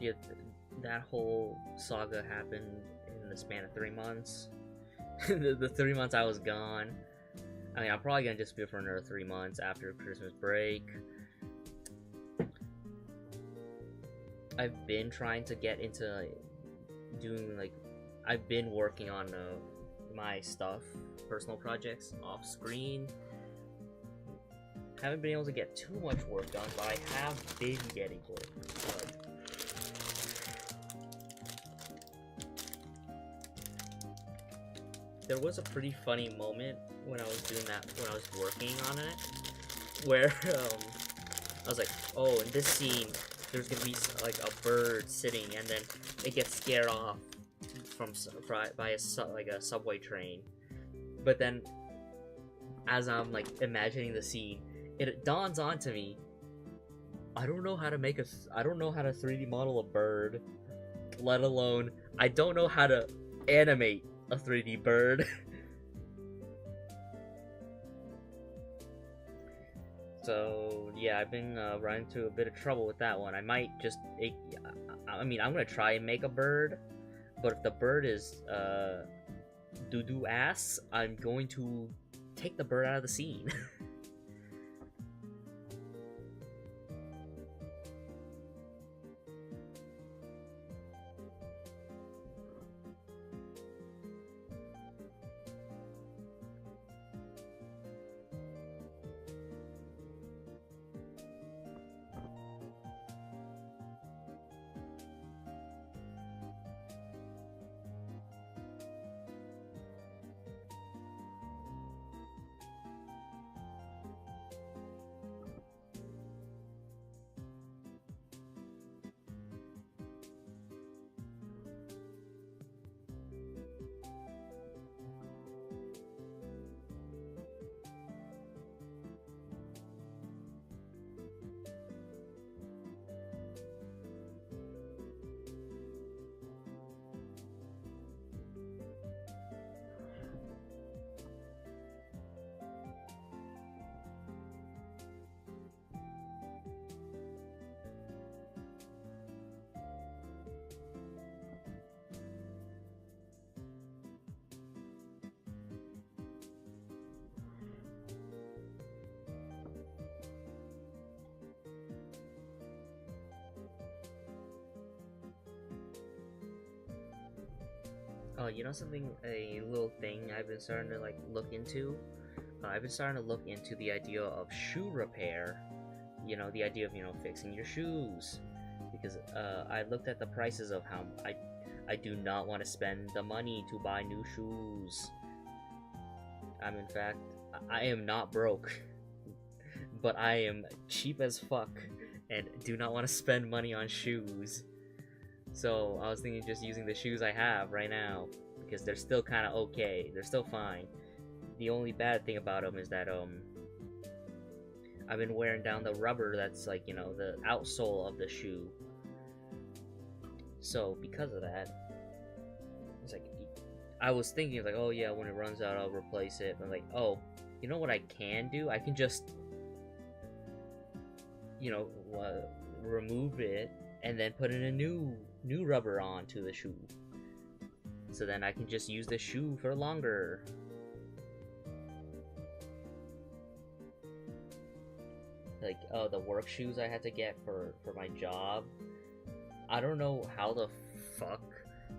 Yeah, that whole saga happened in the span of 3 months. the 3 months I was gone. I mean, I'm probably gonna disappear for another 3 months after Christmas break. I've been trying to get into doing, like, I've been working on my stuff, personal projects, off screen. Haven't been able to get too much work done, but I have been getting work done. There was a pretty funny moment when I was doing that, when I was working on it, where I was like, oh, in this scene, there's gonna be like a bird sitting, and then it gets scared off by a subway train. But then, as I'm like imagining the scene, it dawns onto me, I don't know how to 3D model a bird, let alone I don't know how to animate a 3D bird. So yeah, I've been running into a bit of trouble with that one. I might just, I mean, I'm gonna try and make a bird, but if the bird is doo-doo ass, I'm going to take the bird out of the scene. Oh, you know something? A little thing I've been starting to like look into. I've been starting to look into the idea of shoe repair. You know, the idea of fixing your shoes, because I looked at the prices of how I do not want to spend the money to buy new shoes. In fact, I am not broke, but I am cheap as fuck and do not want to spend money on shoes. So I was thinking just using the shoes I have right now, because they're still kind of okay. They're still fine. The only bad thing about them is that I've been wearing down the rubber that's like, the outsole of the shoe. So because of that, it's like, I was thinking like, oh yeah, when it runs out I'll replace it. But like, oh, you know what I can do? I can just remove it and then put in a new rubber onto the shoe. So then I can just use the shoe for longer. Like, the work shoes I had to get for my job. I don't know how the fuck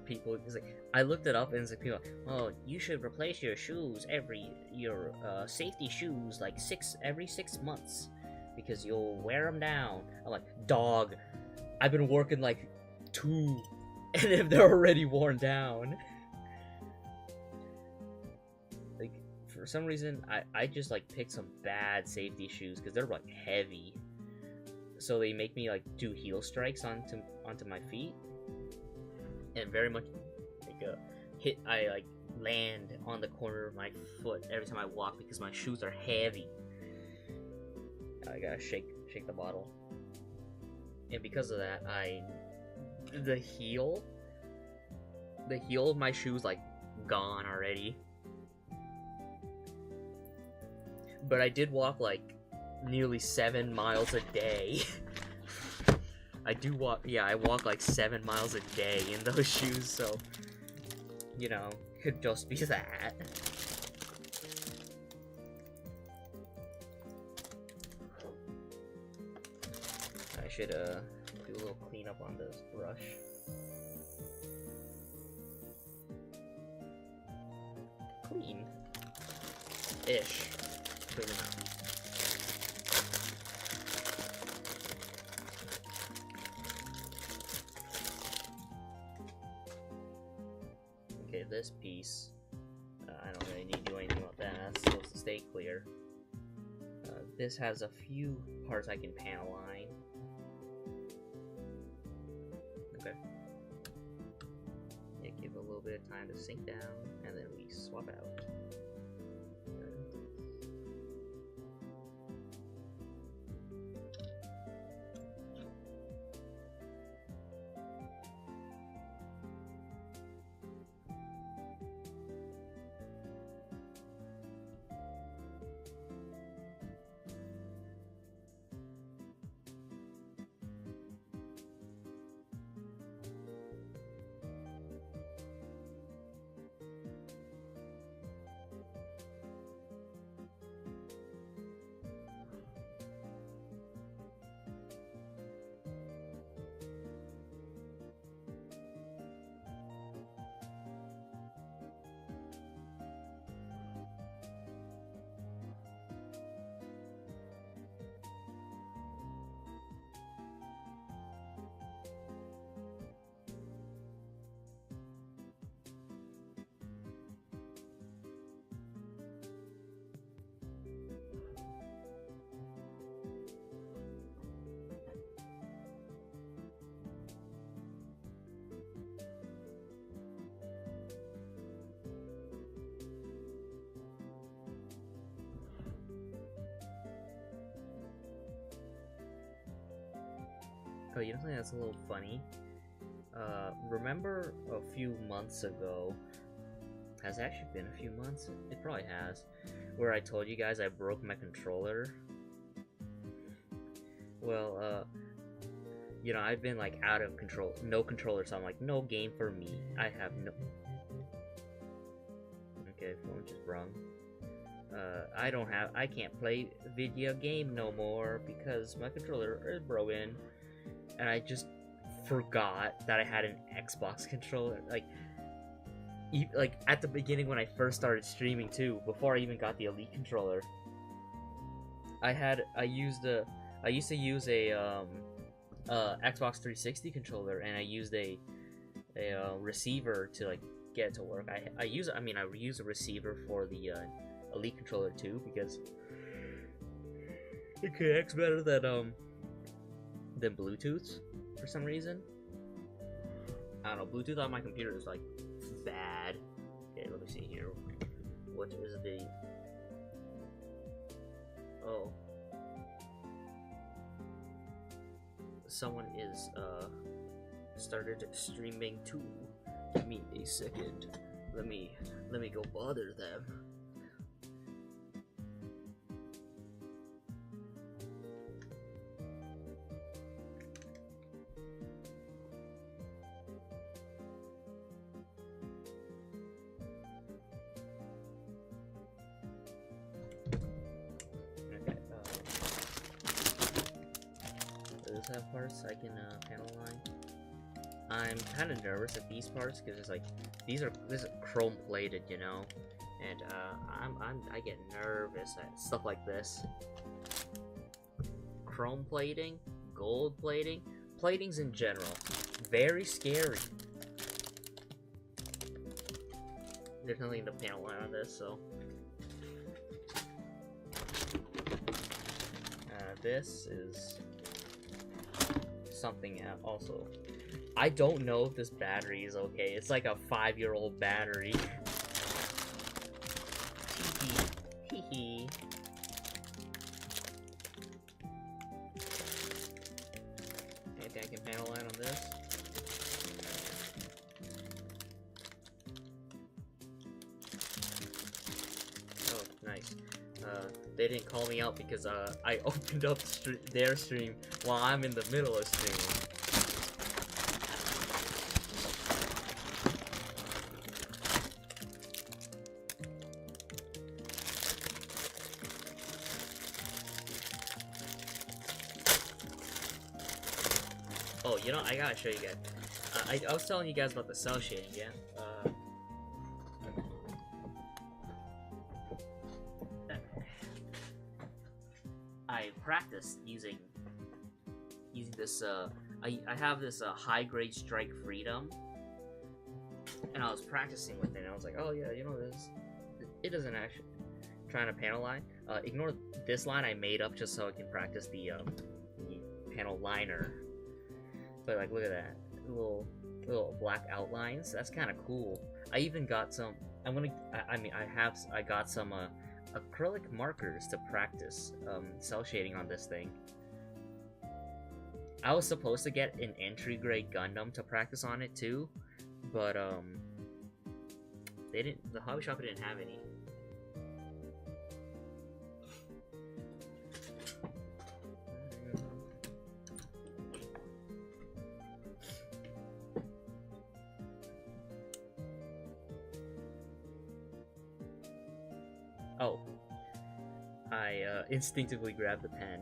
people, it's like, I looked it up and it's like people, oh, you should replace your shoes your safety shoes like every 6 months because you'll wear them down. I'm like, dog, I've been working like 2 and if they're already worn down. Like, for some reason I just like picked some bad safety shoes because they're like heavy, so they make me like do heel strikes onto my feet, and very much like I like land on the corner of my foot every time I walk because my shoes are heavy. I gotta shake the bottle, and because of that, the heel of my shoe's like gone already. But I did walk like nearly 7 miles a day. I walk like 7 miles a day in those shoes, so could just be that. I should do a little cleanup on this brush. Clean-ish. Clean enough. Okay, this piece, I don't really need to do anything about that. That's supposed to stay clear. This has a few parts I can panel line. Okay. Yeah, give it a little bit of time to sink down, and then we swap out. Oh, you know something that's a little funny? Remember a few months ago, has it actually been a few months? It probably has, where I told you guys I broke my controller? Well, you know, I've been like out of control, no controller, so I'm like, no game for me. I have no... Okay, phone just rung. I can't play video game no more because my controller is broken. And I just forgot that I had an Xbox controller. Like at the beginning when I first started streaming too, before I even got the Elite controller, I used to use a Xbox 360 controller, and I used a receiver to like get it to work. I use a receiver for the Elite controller too because it connects better than Bluetooth for some reason. I don't know, Bluetooth on my computer is like bad. Okay, let me see here. What is the... Oh. Someone is started streaming too. Give me a second. Let me go bother them. Have parts I can panel line. I'm kind of nervous at these parts because it's like this is chrome plated, you know, and I get nervous at stuff like this. Chrome plating, gold plating, platings in general, very scary. There's nothing to panel line on this, so this is something also. I don't know if this battery is okay. It's like a 5-year-old battery. Hee. Anything I can panel line on this? Oh, nice. They didn't call me out because I opened up their stream while I'm in the middle of streaming. Oh, you know, I gotta show you guys. I was telling you guys about the cell shading, yeah? I practiced using this, I have this high grade Strike Freedom, and I was practicing with it, and I was like, oh yeah, you know, it doesn't actually trying to panel line. Ignore this line I made up just so I can practice the panel liner. But like, look at that, little black outlines. That's kind of cool. I even got some. I got some acrylic markers to practice cell shading on this thing. I was supposed to get an entry grade Gundam to practice on it too, but they didn't. The hobby shop didn't have any. Oh, I instinctively grabbed the pen.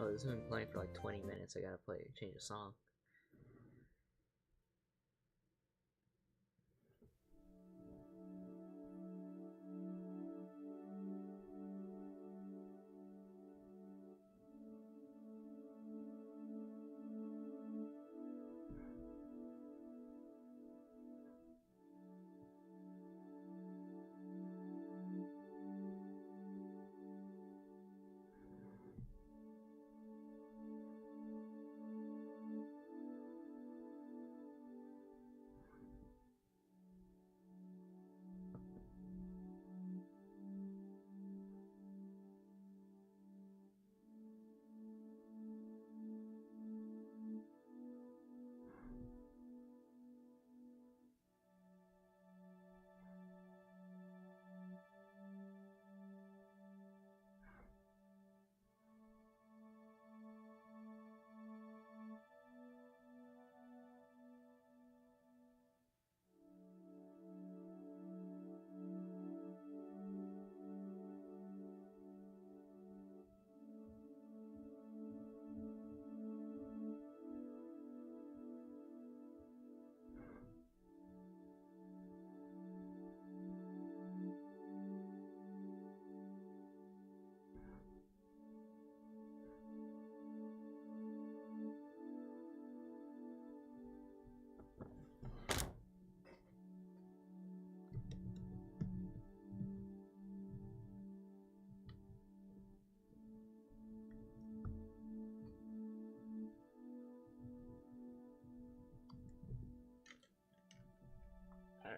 Oh, this has been playing for like 20 minutes. I gotta change the song.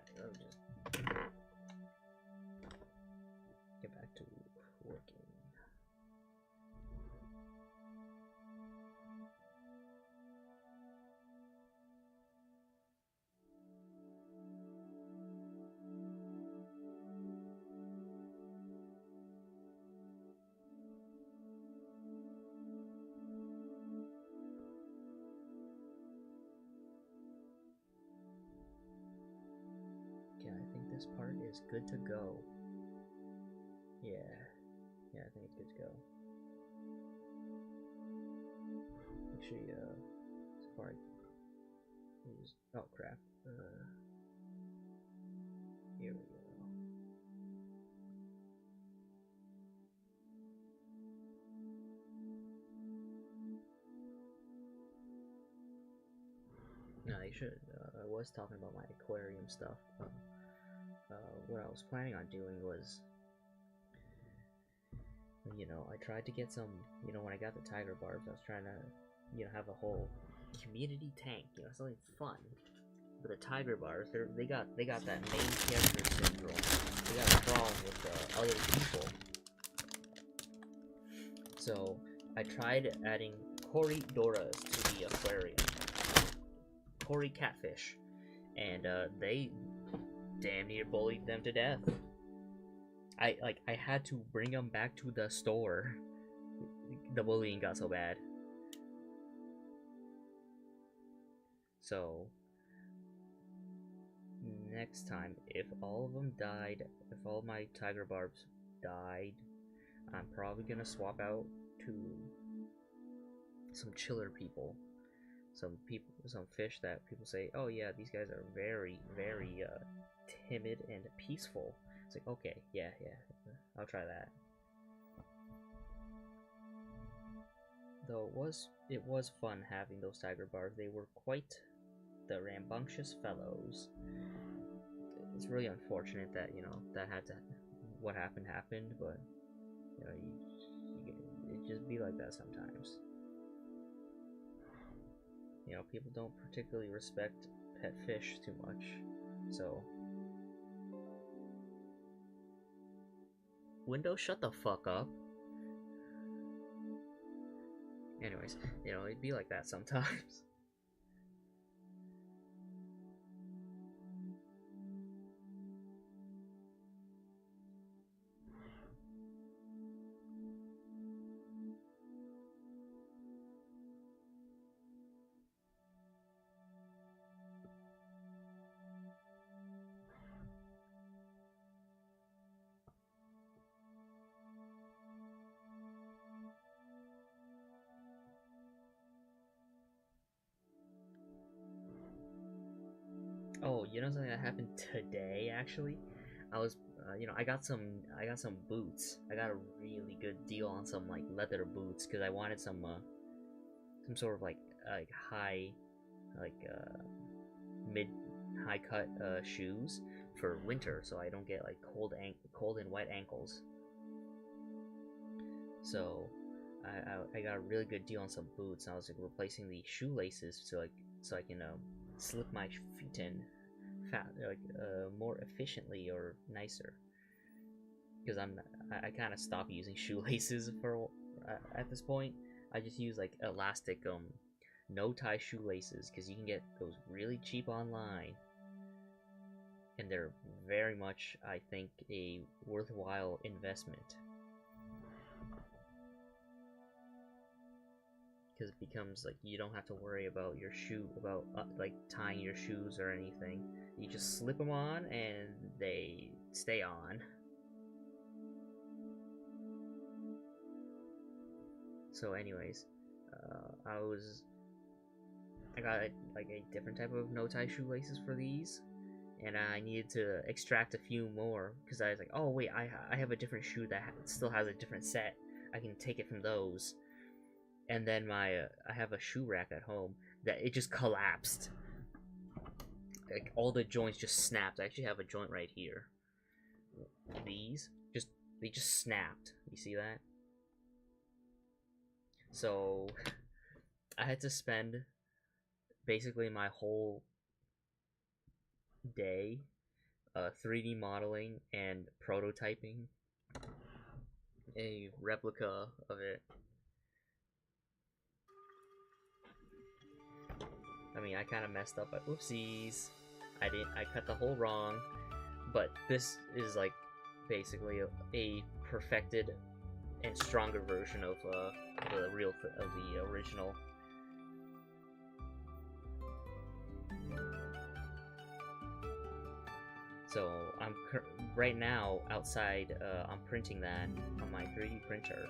Alright, let me just get back to working. Okay, I think this part is good to go. Yeah, I think it's good to go. Make sure you, this part is, oh crap, here we go. No, they should. I was talking about my aquarium stuff. What I was planning on doing was, you know, I tried to get some, you know, when I got the tiger barbs, I was trying to, you know, have a whole community tank, you know, something fun. But the tiger barbs, they got that main character syndrome. They got a problem with other people. So I tried adding Cory Doras to the aquarium. Cory catfish, and they damn near bullied them to death. I had to bring them back to the store. The bullying got so bad. So next time, if all of them died, if all my tiger barbs died, I'm probably gonna swap out to some chiller people. Some fish that people say, oh yeah, these guys are very, very timid and peaceful. It's like, okay, yeah, I'll try that. Though it was fun having those tiger barbs. They were quite the rambunctious fellows. It's really unfortunate that, you know, what happened, but, you know, it just be like that sometimes. You know, people don't particularly respect pet fish too much, so... Windows, shut the fuck up. Anyways, you know, it'd be like that sometimes. Oh, you know something that happened today, actually? I was, you know, I got some boots. I got a really good deal on some, like, leather boots, because I wanted some sort of, like high, mid-high cut, shoes for winter, so I don't get, like, cold and wet ankles. So, I got a really good deal on some boots, and I was, like, replacing the shoelaces so I can, slip my feet in more efficiently or nicer, because I kind of stopped using shoelaces for at this point. I just use like elastic no tie shoelaces, because you can get those really cheap online, and they're very much, I think, a worthwhile investment. Because it becomes like you don't have to worry about your like tying your shoes or anything. You just slip them on and they stay on. So anyways, I got like a different type of no tie shoelaces for these, and I needed to extract a few more, because I was like, oh wait, I have a different shoe that still has a different set. I can take it from those. And then I have a shoe rack at home that it just collapsed. Like all the joints just snapped. I actually have a joint right here. They just snapped. You see that? So I had to spend basically my whole day 3D modeling and prototyping a replica of it. I mean, I kind of messed up, but oopsies. I cut the hole wrong, but this is like basically a perfected and stronger version of the original. So I'm right now outside. I'm printing that on my 3D printer.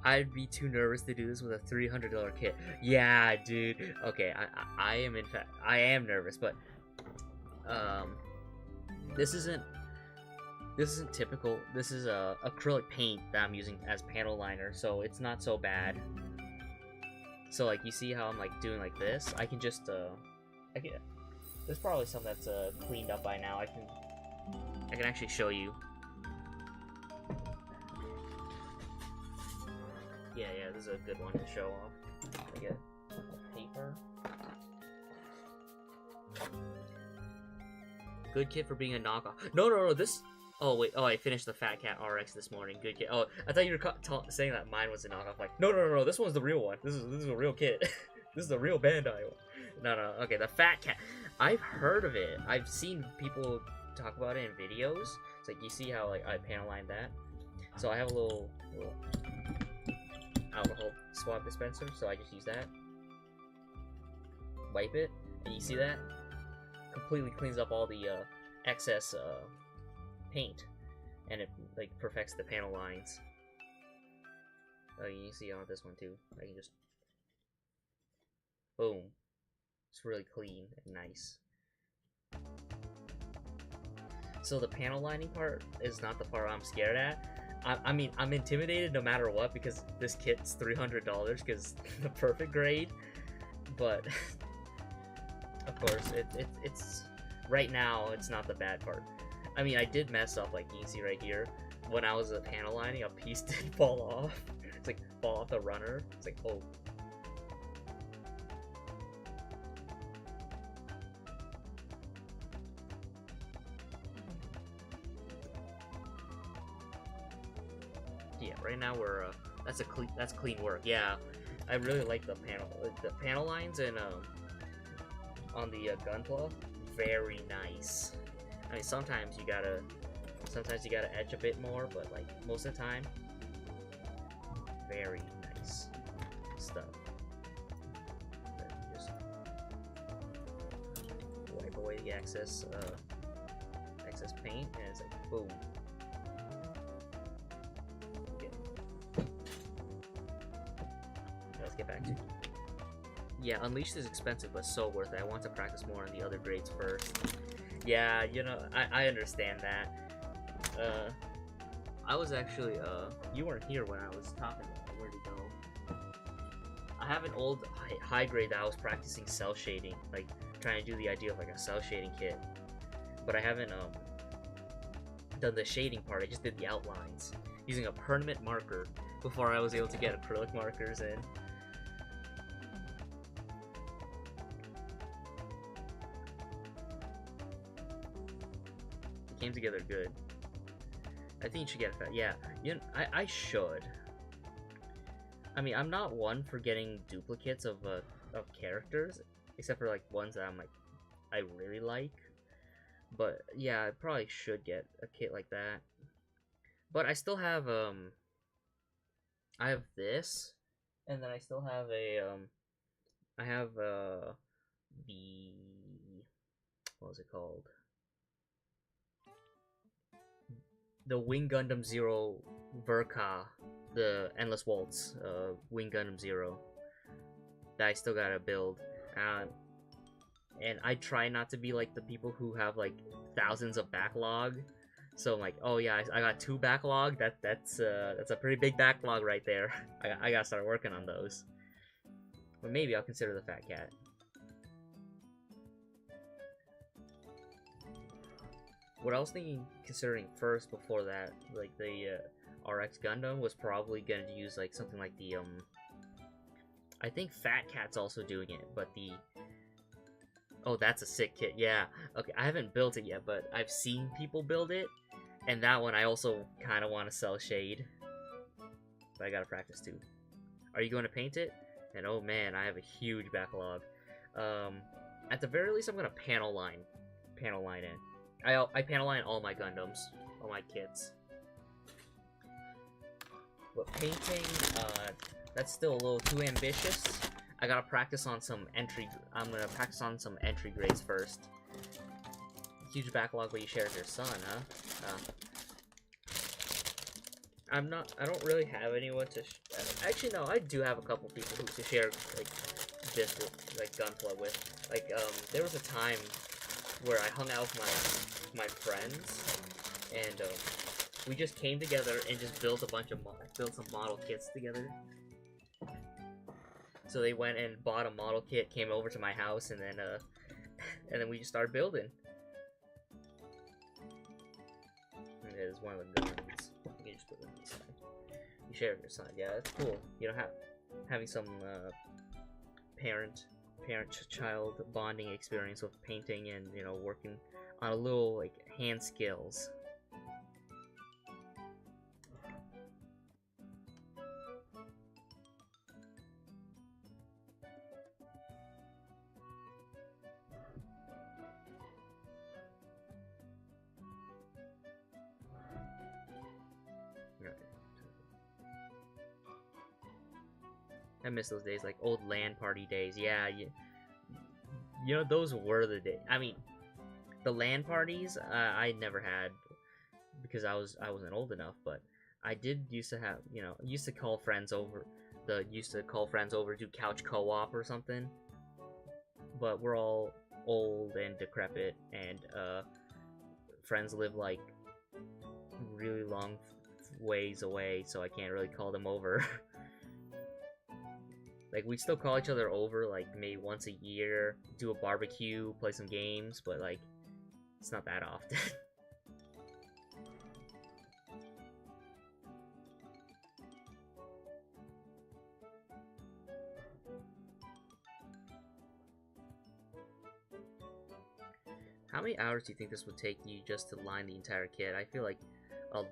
I'd be too nervous to do this with a $300 kit. Yeah, dude. Okay, I am in fact I am nervous, but this isn't typical. This is acrylic paint that I'm using as panel liner, so it's not so bad. So like you see how I'm like doing like this? I can just there's probably some that's cleaned up by now. I can actually show you. Yeah, this is a good one to show off. I get paper. Good kit for being a knockoff. No, this... Oh, wait. Oh, I finished the Fat Cat RX this morning. Good kit. Oh, I thought you were saying that mine was a knockoff. Like, no. This one's the real one. This is a real kit. This is the real Bandai one. No. Okay, the Fat Cat. I've heard of it. I've seen people talk about it in videos. It's like, you see how like I panel lined that? So I have a little alcohol swab dispenser, so I just use that. Wipe it, and you see that? Completely cleans up all the excess paint, and it like perfects the panel lines. Oh, you see on this one too. I can just boom. It's really clean and nice. So the panel lining part is not the part I'm scared at. I mean, I'm intimidated no matter what because this kit's $300 because the perfect grade. But of course, it's right now it's not the bad part. I mean, I did mess up, like you can see right here. When I was panel lining, a piece did fall off. It's like fall off the runner. It's like, oh. Yeah, right now we're that's clean work. Yeah, I really like the panel lines and on the Gunpla, very nice. I mean, sometimes you gotta etch a bit more, but like most of the time, very nice stuff. Just wipe away the excess paint, and it's like boom. Let's get back to it. Yeah, Unleashed is expensive, but so worth it. I want to practice more on the other grades first. Yeah, you know, I understand that. I was actually, you weren't here when I was talking about it. Where'd you go? I have an old high grade that I was practicing cell shading, like trying to do the idea of like a cell shading kit. But I haven't done the shading part. I just did the outlines using a permanent marker before I was able to get acrylic markers in. It came together good. I think you should get that. Yeah, you know, I should. I mean, I'm not one for getting duplicates of characters, except for like ones that I'm like I really like. But yeah, I probably should get a kit like that. But I still have I have this, And then I still have a I have the what was it called? The Wing Gundam Zero Verka, the Endless Waltz, Wing Gundam Zero that I still gotta build. And I try not to be like the people who have like thousands of backlog. So I'm like, oh yeah, I got 2 backlog. That's a pretty big backlog right there. I gotta start working on those. But maybe I'll consider the Fat Cat. What I was considering first before that, like the RX Gundam, was probably gonna use like something like the I think Fat Cat's also doing it, but the oh, that's a sick kit. Yeah. Okay, I haven't built it yet, but I've seen people build it, and that one I also kind of want to sell Shade, but I gotta practice too. Are you going to paint it? And oh man, I have a huge backlog. At the very least, I'm gonna panel line in. I panel line all my Gundams, all my kits. But painting, that's still a little too ambitious. I gotta practice on some entry. I'm gonna practice on some entry grades first. Huge backlog, but you share with your son, huh? I don't really have anyone to. Actually, no, I do have a couple people who to share like this like Gunpla with. Like, there was a time where I hung out with my friends, and we just came together and just built some model kits together. So they went and bought a model kit, came over to my house, and then we just started building. And it is one of the guns. You can just put it on the side. You share it with your son. Yeah, that's cool. You know, having some parent-child bonding experience with painting and, you know, working on a little like hand skills. I miss those days, like old LAN party days. Yeah, you know, those were the days. I mean, the LAN parties I never had because I wasn't old enough, but I did used to have, you know, used to call friends over. Do couch co-op or something. But we're all old and decrepit, and friends live like really long ways away, so I can't really call them over. Like, we still call each other over, like, maybe once a year, do a barbecue, play some games, but, like, it's not that often. How many hours do you think this would take you just to line the entire kit? I feel like a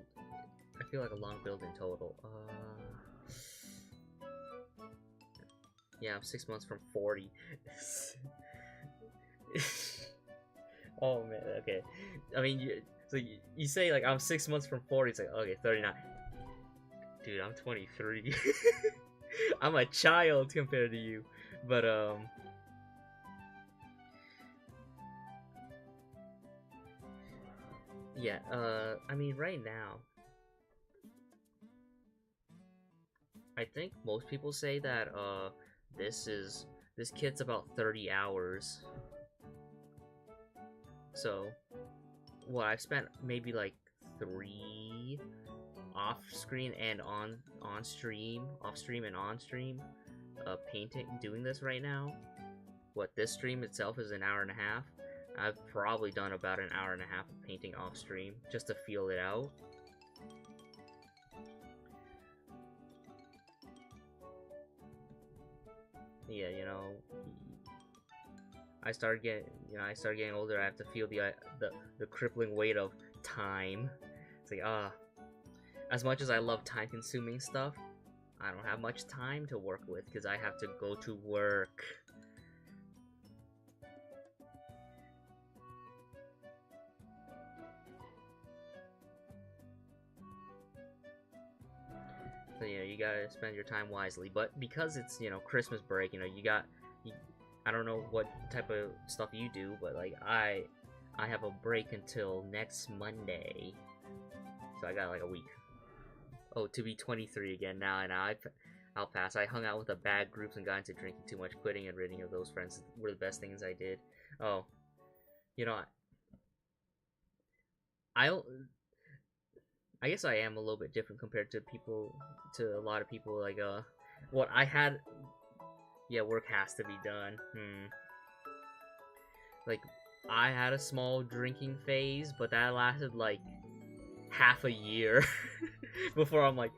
long build in total. Yeah, I'm 6 months from 40. Oh man, okay. I mean, you say like I'm 6 months from 40. It's like, okay, 39. Dude, I'm 23. I'm a child compared to you. But yeah. I mean, right now, I think most people say that this kit's about 30 hours. So, what I've spent maybe like 3 off screen and on stream, painting, doing this right now. What, this stream itself is an hour and a half. I've probably done about an hour and a half of painting off stream just to feel it out. Yeah, you know, I started getting older. I have to feel the crippling weight of time. It's like, as much as I love time-consuming stuff, I don't have much time to work with because I have to go to work. So, you know, you gotta spend your time wisely. But because it's, you know, Christmas break, you know, I don't know what type of stuff you do, but like I have a break until next Monday, so I got like a week. Oh, to be 23 again now, and I'll pass. I hung out with a bad groups and got into drinking too much. Quitting and ridding of those friends were the best things I did. Oh, you know, I guess I am a little bit different compared to a lot of people. Like what I had. Yeah, work has to be done. Like, I had a small drinking phase, but that lasted like half a year before I'm like,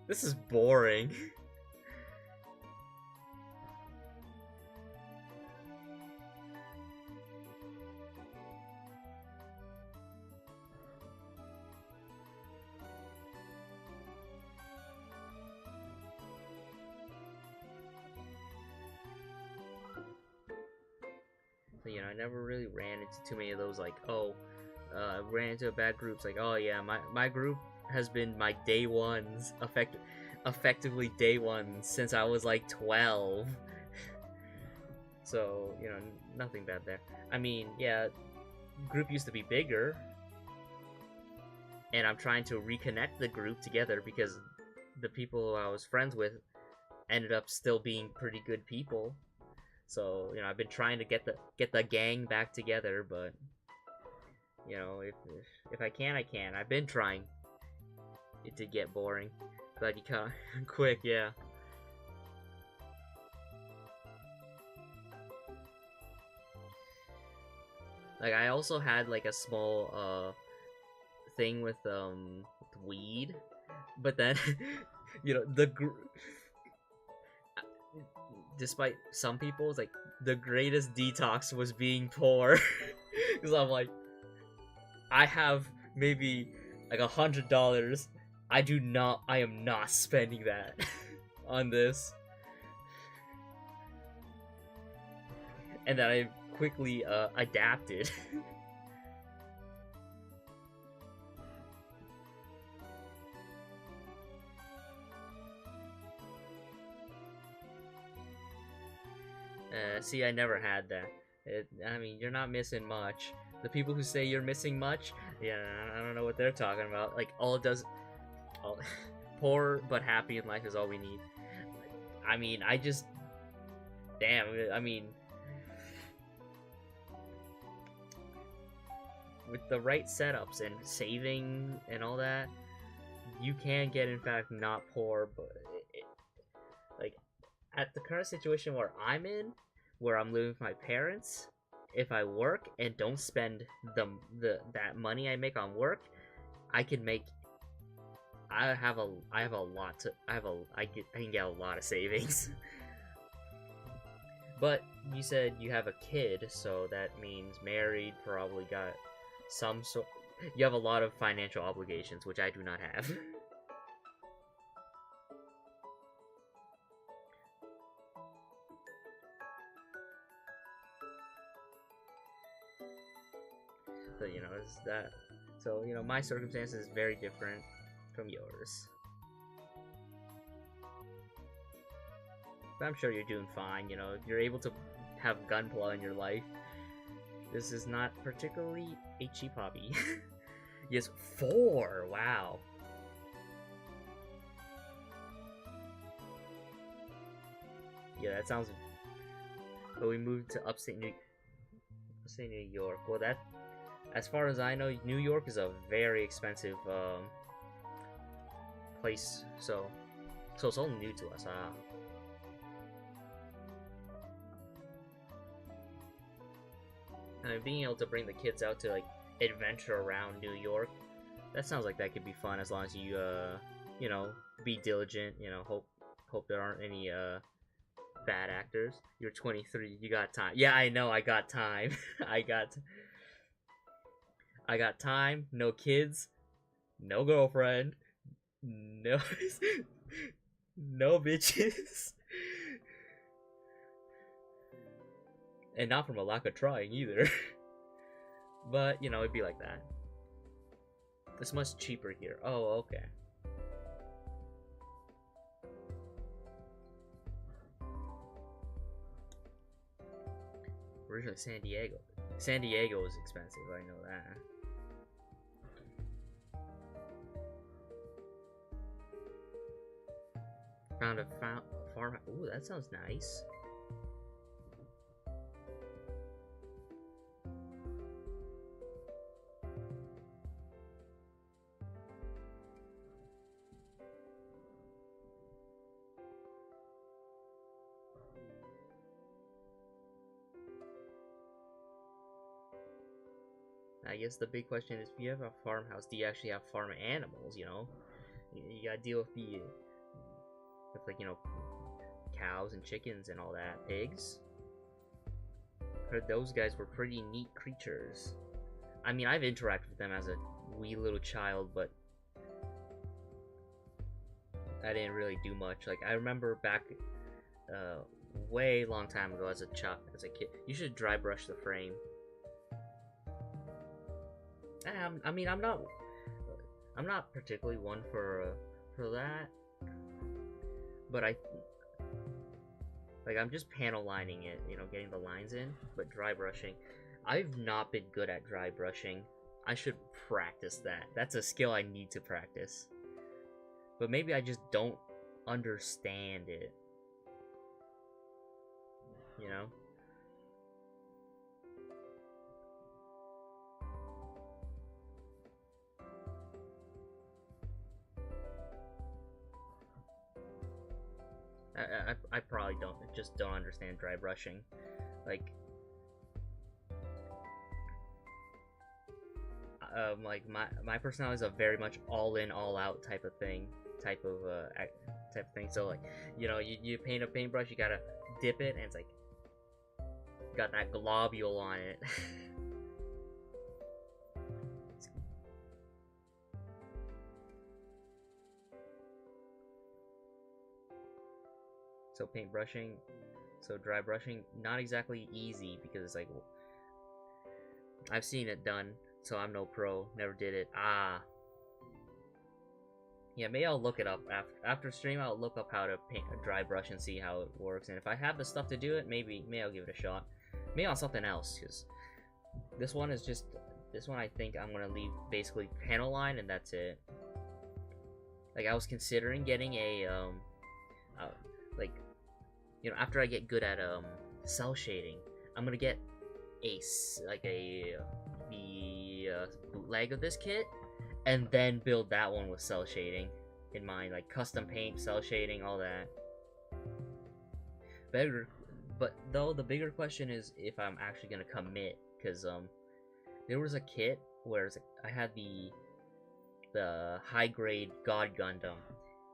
this is boring. So, you know, I never really ran into too many of those, like, ran into bad groups. Like, oh yeah, my group has been my day ones, effectively day ones since I was like 12. So, you know, nothing bad there. I mean, yeah, group used to be bigger, and I'm trying to reconnect the group together because the people I was friends with ended up still being pretty good people. So, you know, I've been trying to get the gang back together, but you know, if I can, I can. I've been trying. It did get boring. Glad you caught quick, yeah. Like, I also had like a small thing with weed, but then you know, despite some people, it's like the greatest detox was being poor. Because I'm like, I have maybe like $100. I am not spending that on this. And then I quickly adapted. See, I never had that. I mean, you're not missing much. The people who say you're missing much, yeah, I don't know what they're talking about. Like, poor but happy in life is all we need. I mean, I mean, with the right setups and saving and all that, you can get, in fact, not poor, but like, at the current situation where I'm in, where I'm living with my parents, if I work and don't spend that money I make on work, I can get a lot of savings. But you said you have a kid, so that means married, probably got some sort. You have a lot of financial obligations, which I do not have. So, you know, is that. So, you know, my circumstances is very different from yours. But I'm sure you're doing fine, you know, you're able to have Gunpla in your life. This is not particularly a cheap hobby. Yes, 4! Wow. Yeah, that sounds. But we moved to upstate New York. Well, that, as far as I know, New York is a very expensive place. So it's all new to us. I mean, being able to bring the kids out to like adventure around New York, that sounds like that could be fun as long as you you know, be diligent. You know, hope there aren't any bad actors. You're 23. You got time. Yeah, I know. I got time. I got time. No kids. No girlfriend. No. No bitches. And not from a lack of trying either. But, you know, it'd be like that. It's much cheaper here. Oh, okay. originally San Diego. San Diego is expensive, I know that. Found a farm. Ooh, that sounds nice. I guess the big question is, if you have a farmhouse, do you actually have farm animals, you know? You gotta deal with like, you know, cows and chickens and all that. Pigs? Heard those guys were pretty neat creatures. I mean, I've interacted with them as a wee little child, but I didn't really do much. Like, I remember back, way long time ago as a kid. You should dry brush the frame. I mean, I'm not particularly one for that, but I'm just panel lining it, you know, getting the lines in. But dry brushing, I've not been good at dry brushing. I should practice that. That's a skill I need to practice. But maybe I just don't understand it, you know? I probably don't understand dry brushing. Like my personality is a very much all in, all out type of thing. So, like, you know, you paint a paintbrush, you gotta dip it, and it's like got that globule on it. So dry brushing, not exactly easy, because it's like, I've seen it done, so I'm no pro, never did it. Yeah, maybe I'll look it up after stream. I'll look up how to paint a dry brush and see how it works, and if I have the stuff to do it, maybe I'll give it a shot. Maybe on something else, because this one I think I'm gonna leave basically panel line, and that's it. Like, I was considering getting a like, you know, after I get good at cell shading, I'm gonna get the bootleg of this kit, and then build that one with cell shading in mind, like custom paint, cell shading, all that. But though the bigger question is if I'm actually gonna commit, because there was a kit where I had the high grade God Gundam,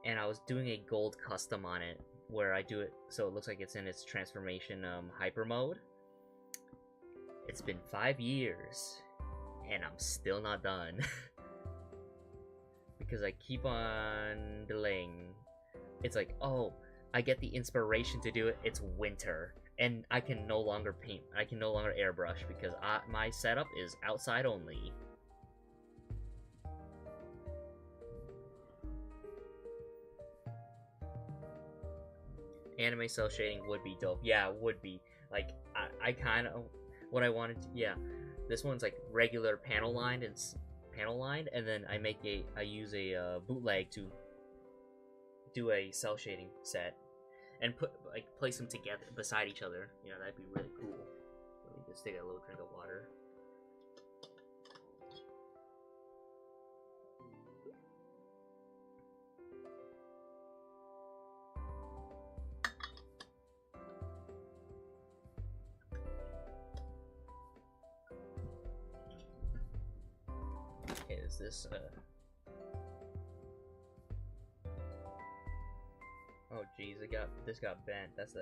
and I was doing a gold custom on it, where I do it so it looks like it's in its transformation hyper mode. It's been 5 years, and I'm still not done. Because I keep on delaying. It's like, oh, I get the inspiration to do it, it's winter, and I can no longer paint, I can no longer airbrush, because my setup is outside only. Anime cell shading would be dope. Yeah, it would be. Like, I kind of, what I wanted to, yeah. This one's like regular panel lined, and then I use a bootleg to do a cell shading set, and place them together beside each other. You know, that'd be really cool. Let me just take a little drink of water. Okay, is this oh geez, this got bent. That's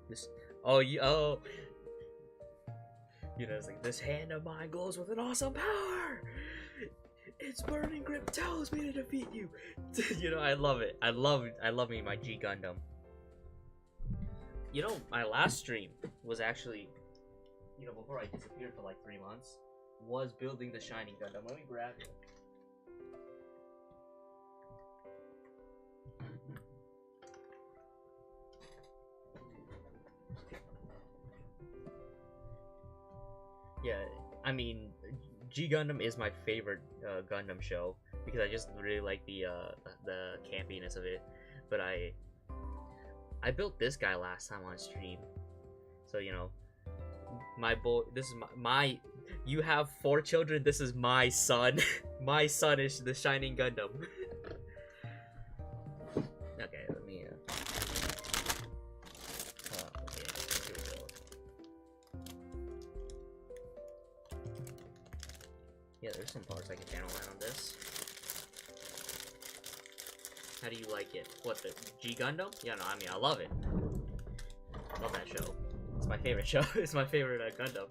this. Oh, you know, it's like, this hand of mine glows with an awesome power. Its burning grip tells me to defeat you. You know, I love it. I love me my G Gundam. You know, my last stream was actually, you know, before I disappeared for like 3 months, was building the Shining Gundam. Let me grab it. Yeah, I mean, G Gundam is my favorite Gundam show because I just really like the campiness of it. But I built this guy last time on stream, so you know, my boy. This is my you have 4 children. This is my son. My son is the Shining Gundam. Okay, let me. Okay, here we go. Yeah, there's some parts I can channel out on this. How do you like it? What, the G Gundam? Yeah, no, I mean, I love it. Love that show. It's my favorite show. It's my favorite Gundam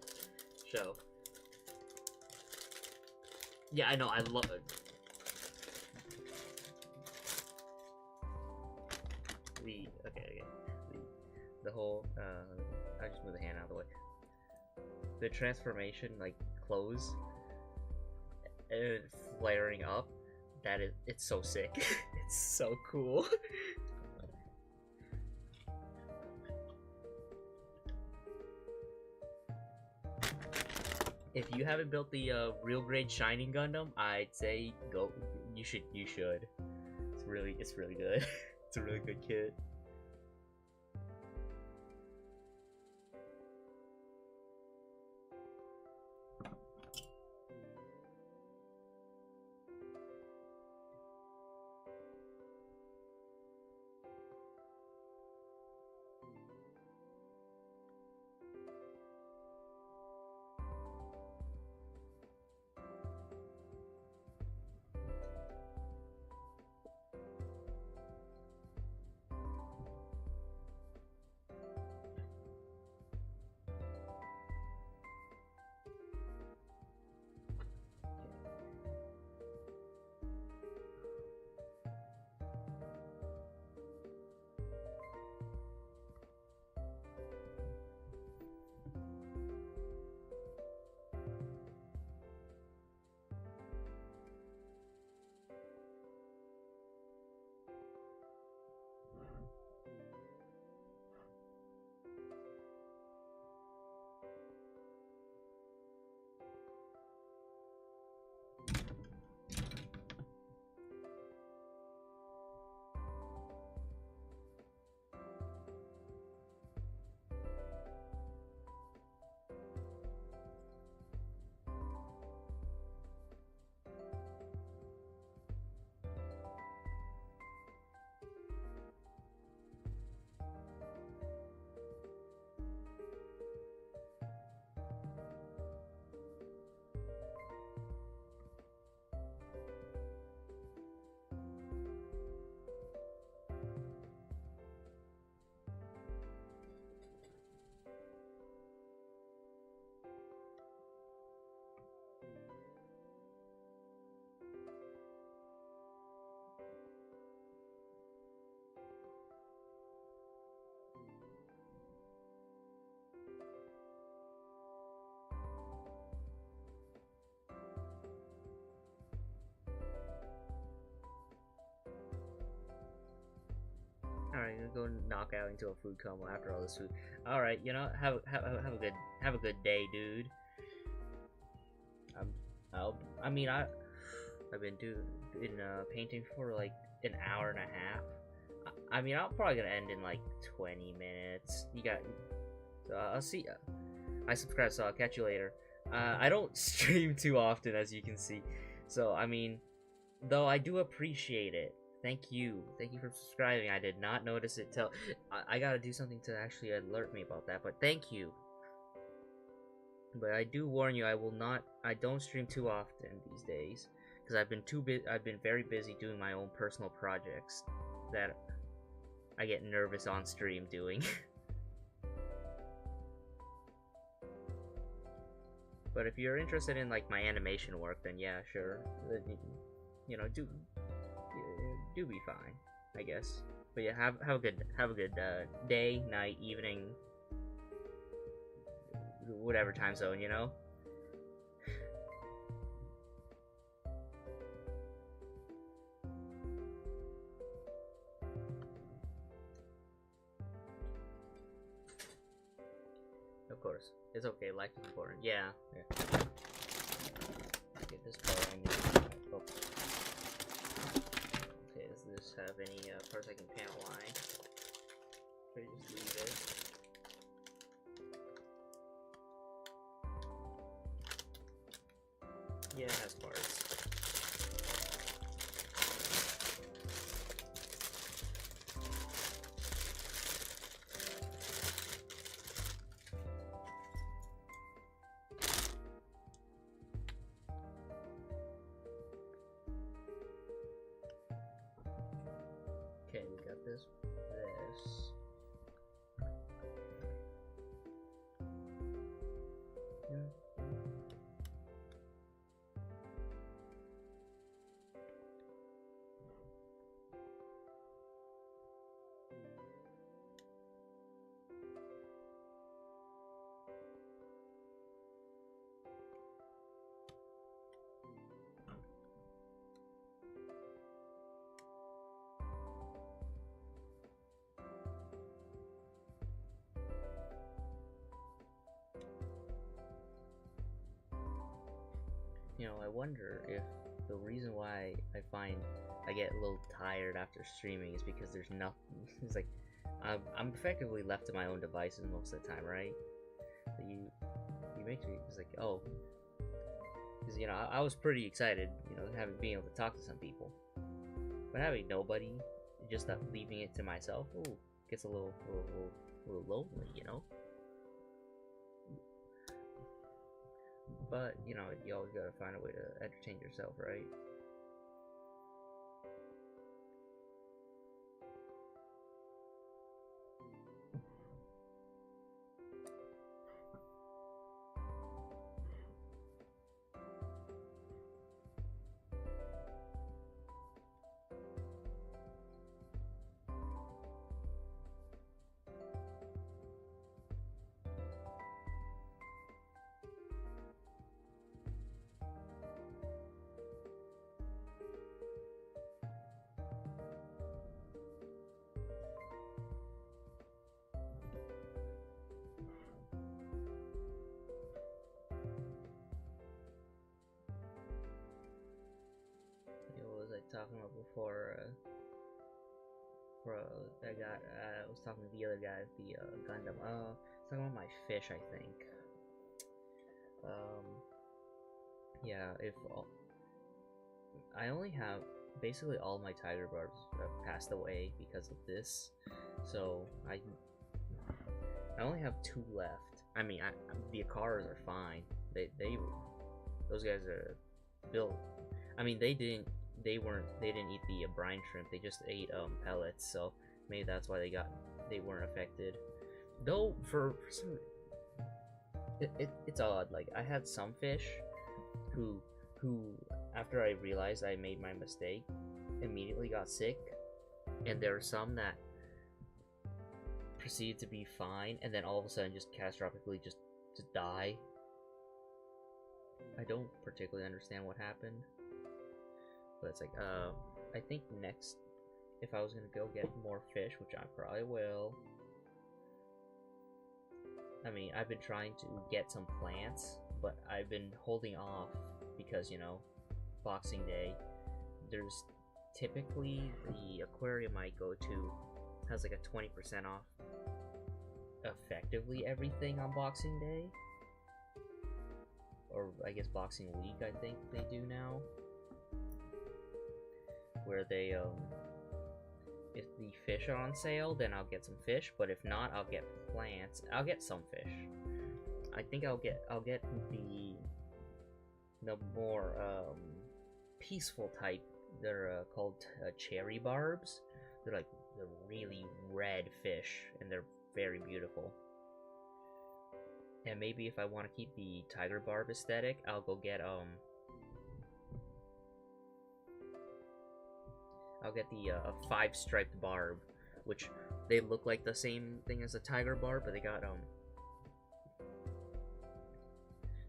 show. Yeah, I know, I love it. Okay. The whole, I just move the hand out of the way. The transformation, like, clothes, and flaring up, it's so sick. It's so cool. If you haven't built the real grade Shining Gundam, I'd say go. You should. It's really good. It's a really good kit. Alright, go knock out into a food coma after all this food. Alright, you know, have a good day, dude. I've been painting for like an hour and a half. I mean, I'm probably gonna end in like 20 minutes. So I'll see. I subscribe, so I'll catch you later. I don't stream too often, as you can see. So I mean, though I do appreciate it. Thank you for subscribing. I did not notice it till I gotta do something to actually alert me about that. But thank you. But I do warn you, I don't stream too often these days because I've been very busy doing my own personal projects that I get nervous on stream doing. But if you're interested in like my animation work, then yeah, sure. You know, do be fine, I guess. But yeah, have a good day, night, evening, whatever time zone, you know. Of course. course. It's okay, life is important. Yeah. Get this part I need. Oh. Okay, does this have any parts I can panel line? Should I just leave it? Yeah, it has parts. Okay, we got this. You know, I wonder if the reason why I find I get a little tired after streaming is because there's nothing. It's like I'm effectively left to my own devices most of the time, right? So you make me, it's like, oh, because you know I was pretty excited, you know, being able to talk to some people, but having nobody, just leaving it to myself, ooh, gets a little lonely, you know. But, you know, you always gotta find a way to entertain yourself, right? Talking about before, I was talking to the other guy, the Gundam. Talking about my fish, I think. Yeah, I only have basically all my tiger barbs have passed away because of this, so I only have 2 left. I mean, the Akaras are fine. Those guys are built. I mean, they didn't eat the brine shrimp. They just ate pellets, so maybe that's why they weren't affected. Though for some, it's odd. Like, I had some fish who after I realized I made my mistake, immediately got sick, and there were some that proceeded to be fine, and then all of a sudden just catastrophically just die. I don't particularly understand what happened. But it's like, I think next, if I was gonna go get more fish, which I probably will. I mean, I've been trying to get some plants, but I've been holding off because, you know, Boxing Day, there's typically the aquarium I go to has like a 20% off effectively everything on Boxing Day. Or I guess Boxing Week, I think they do now. Where they, if the fish are on sale, then I'll get some fish, but if not, I'll get plants. I'll get some fish. I think I'll get the more, peaceful type. They're, called, cherry barbs. They're really red fish, and they're very beautiful. And maybe if I want to keep the tiger barb aesthetic, I'll go get, I'll get the 5-striped barb, which they look like the same thing as a tiger barb, but they got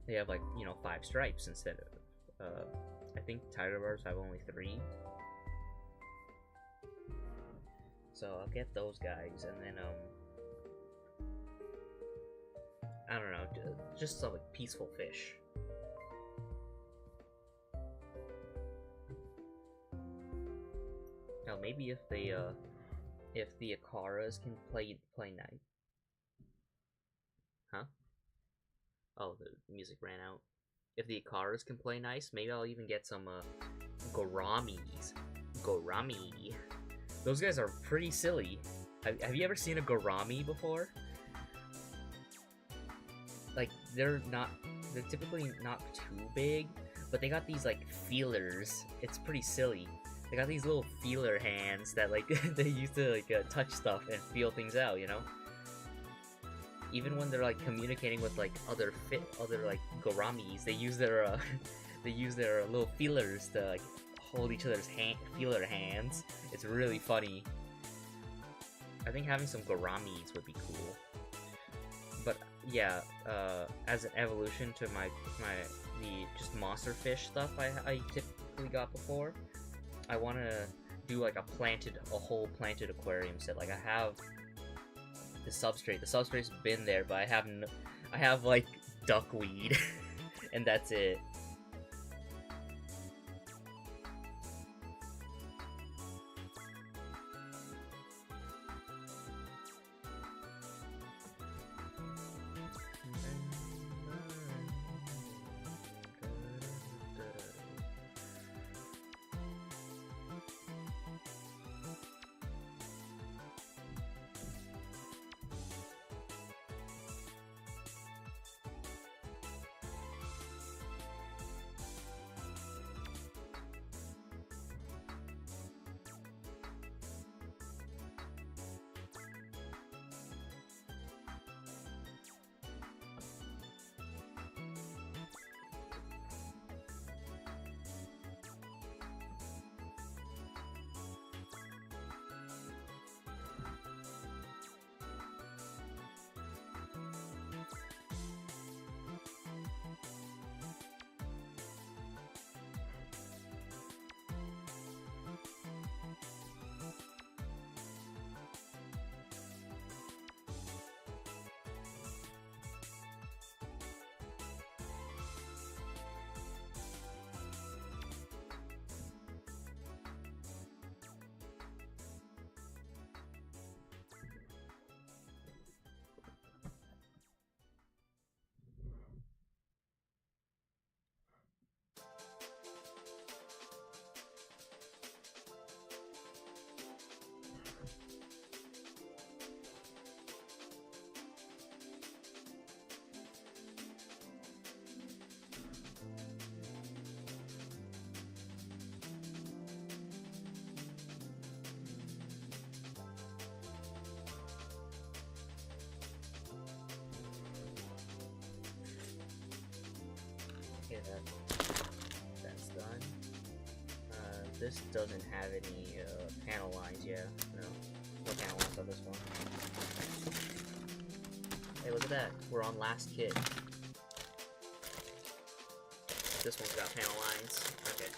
they have, like, you know, 5 stripes instead of I think tiger barbs have only 3. So I'll get those guys, and then I don't know, just some like peaceful fish. Now maybe if the Akaras can play night. Huh? Oh, the music ran out. If the Akaras can play nice, maybe I'll even get some Goramis. Gorami. Those guys are pretty silly. Have you ever seen a Gorami before? Like, they're typically not too big, but they got these like feelers. It's pretty silly. They got these little feeler hands that like they use to like touch stuff and feel things out, you know? Even when they're like communicating with like other like Goramis, they use their little feelers to like hold each other's feeler hands. It's really funny. I think having some Goramis would be cool. But yeah, as an evolution to the just monster fish stuff I typically got before, I want to do like a whole planted aquarium set. Like I have the substrate. The substrate's been there, but I have like duckweed, and that's it. Okay, that's done. This doesn't have any panel lines yet. No panel lines on this one. Hey, look at that. We're on last kit. This one's got panel lines. Okay.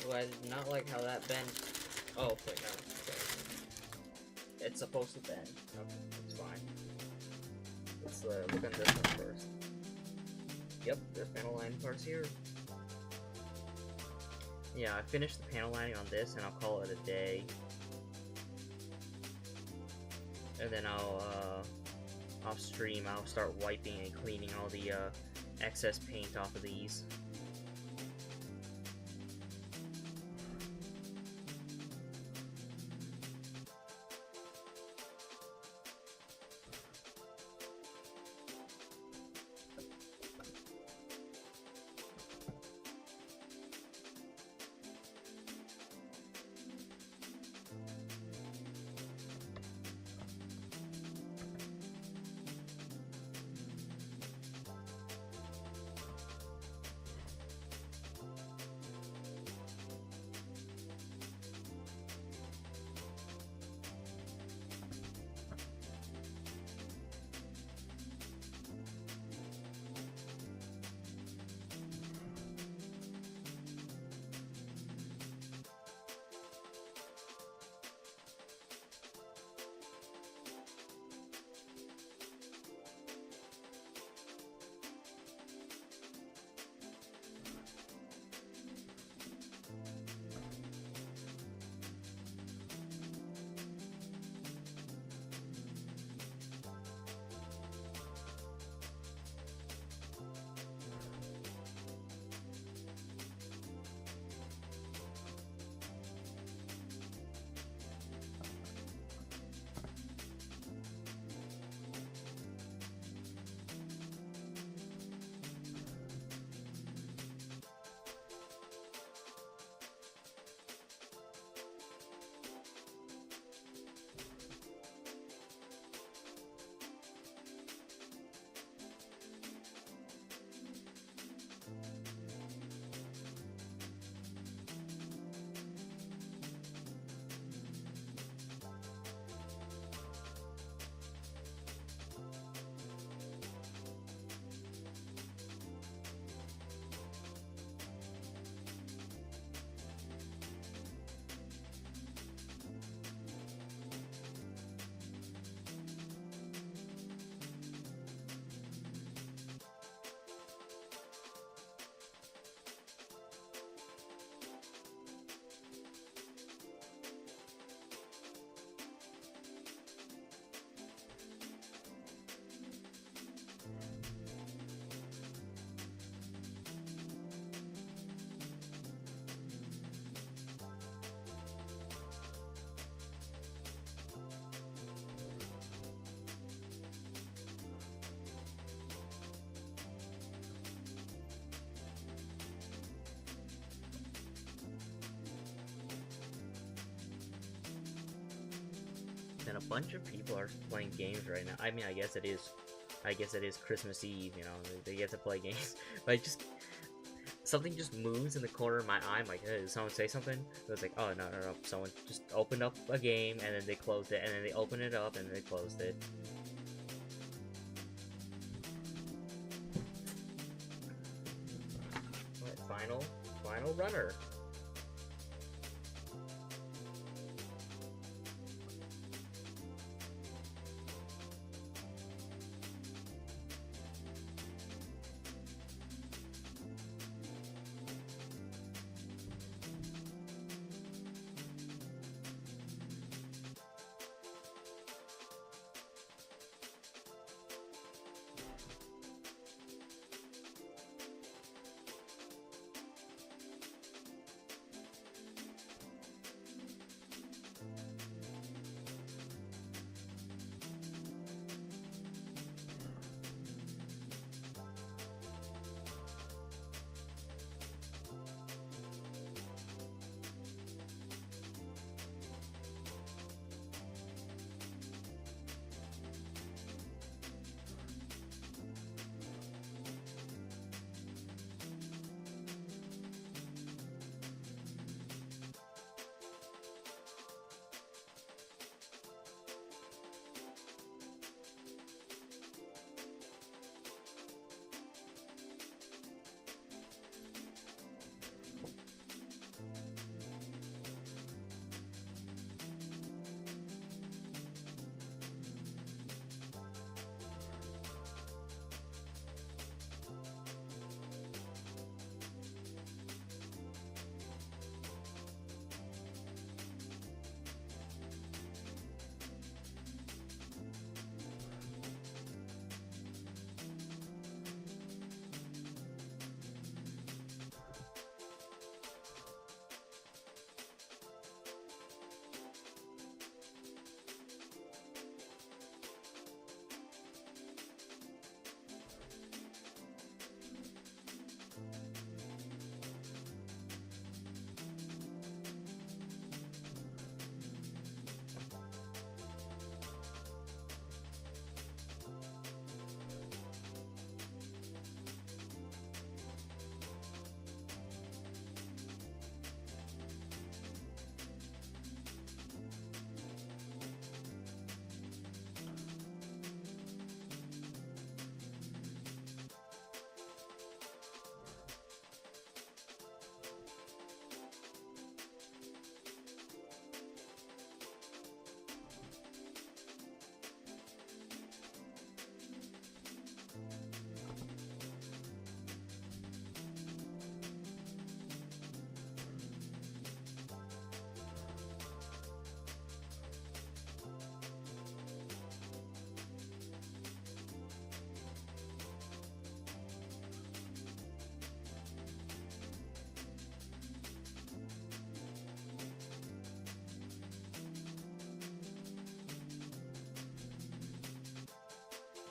Well, I did not like how that bent. Oh, wait, no. Okay. It's supposed to bend. Okay, it's fine. Let's look at this one first. Yep, there's panel line parts here. Yeah, I finished the panel lining on this, and I'll call it a day. And then off stream, I'll start wiping and cleaning all the excess paint off of these. and a bunch of people are playing games right now. I mean, I guess it is Christmas Eve, you know, they get to play games. But something just moves in the corner of my eye. I'm like, hey, did someone say something? It was like, oh, no, someone just opened up a game, and then they closed it, and then they opened it up, and then they closed it. What, final runner.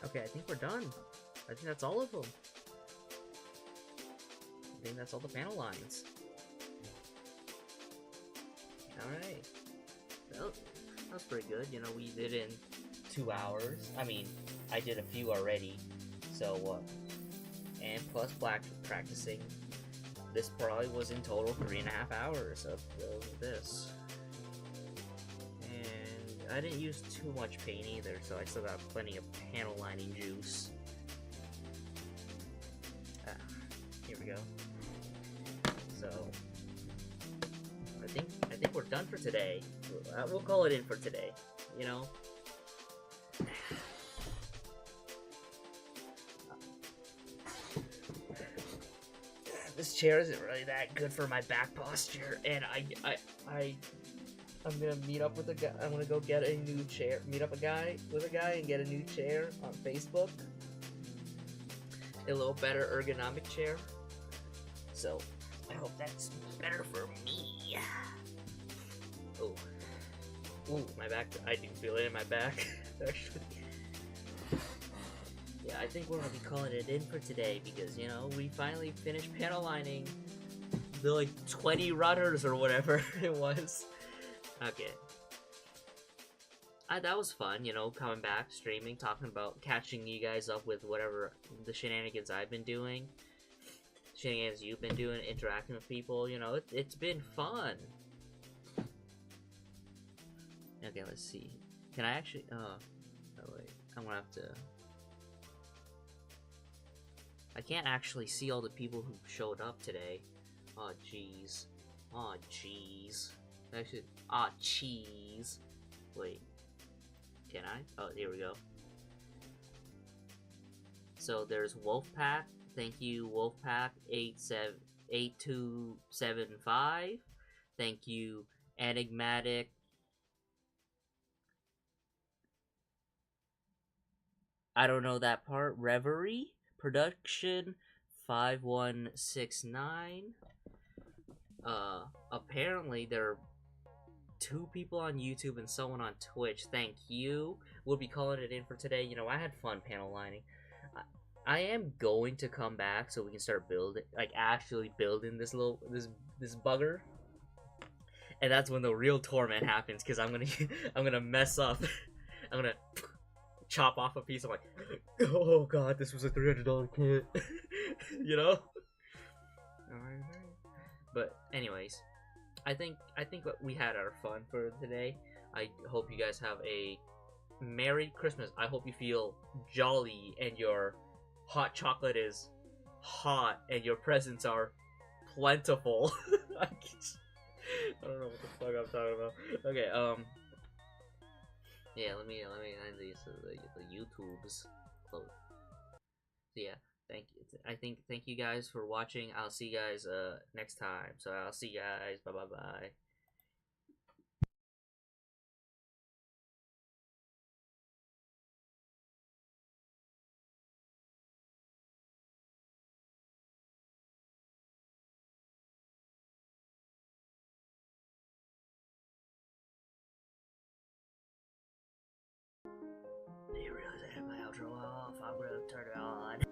Okay, I think we're done. I think that's all of them. I think that's all the panel lines. Alright. Well, that was pretty good. You know, we did in 2 hours. I mean, I did a few already. So, and plus practicing. This probably was in total 3.5 hours of this. And I didn't use too much paint either, so I still got plenty of panel lining juice. Here we go. So, I think we're done for today. We'll call it in for today, you know? This chair isn't really that good for my back posture, and I'm gonna meet up with a guy. I'm gonna go get a new chair. Meet up with a guy and get a new chair on Facebook. A little better ergonomic chair. So I hope that's better for me. Oh, ooh, my back. I do feel it in my back. Actually. Yeah, I think we're gonna be calling it in for today because, you know, we finally finished panel lining the like 20 runners or whatever it was. Okay. that was fun, you know, coming back, streaming, talking about catching you guys up with whatever the shenanigans I've been doing, shenanigans you've been doing, interacting with people. You know, it's been fun. Okay, let's see. Can I actually? Oh wait, I'm gonna have to. I can't actually see all the people who showed up today. Oh jeez. Oh jeez. Actually, cheese. Wait. Can I? Oh, here we go. So there's Wolfpack. Thank you, Wolfpack 8275. Thank you, Enigmatic. I don't know that part. Reverie Production 5169. Apparently there are 2 people on YouTube and someone on Twitch. Thank you. We'll be calling it in for today. You know, I had fun panel lining. I am going to come back so we can start building, like actually building this this bugger. And that's when the real torment happens, because I'm gonna mess up. I'm gonna chop off a piece. I'm like, oh god, this was a $300 kit. You know. But anyways, I think we had our fun for today. I hope you guys have a Merry Christmas. I hope you feel jolly and your hot chocolate is hot and your presents are plentiful. I don't know what the fuck I'm talking about. Okay, yeah, let me end these the YouTubes close. So yeah, thank you guys for watching. I'll see you guys next time. So I'll see you guys. Bye. I didn't realize I had my outro off. I'm gonna turn it on.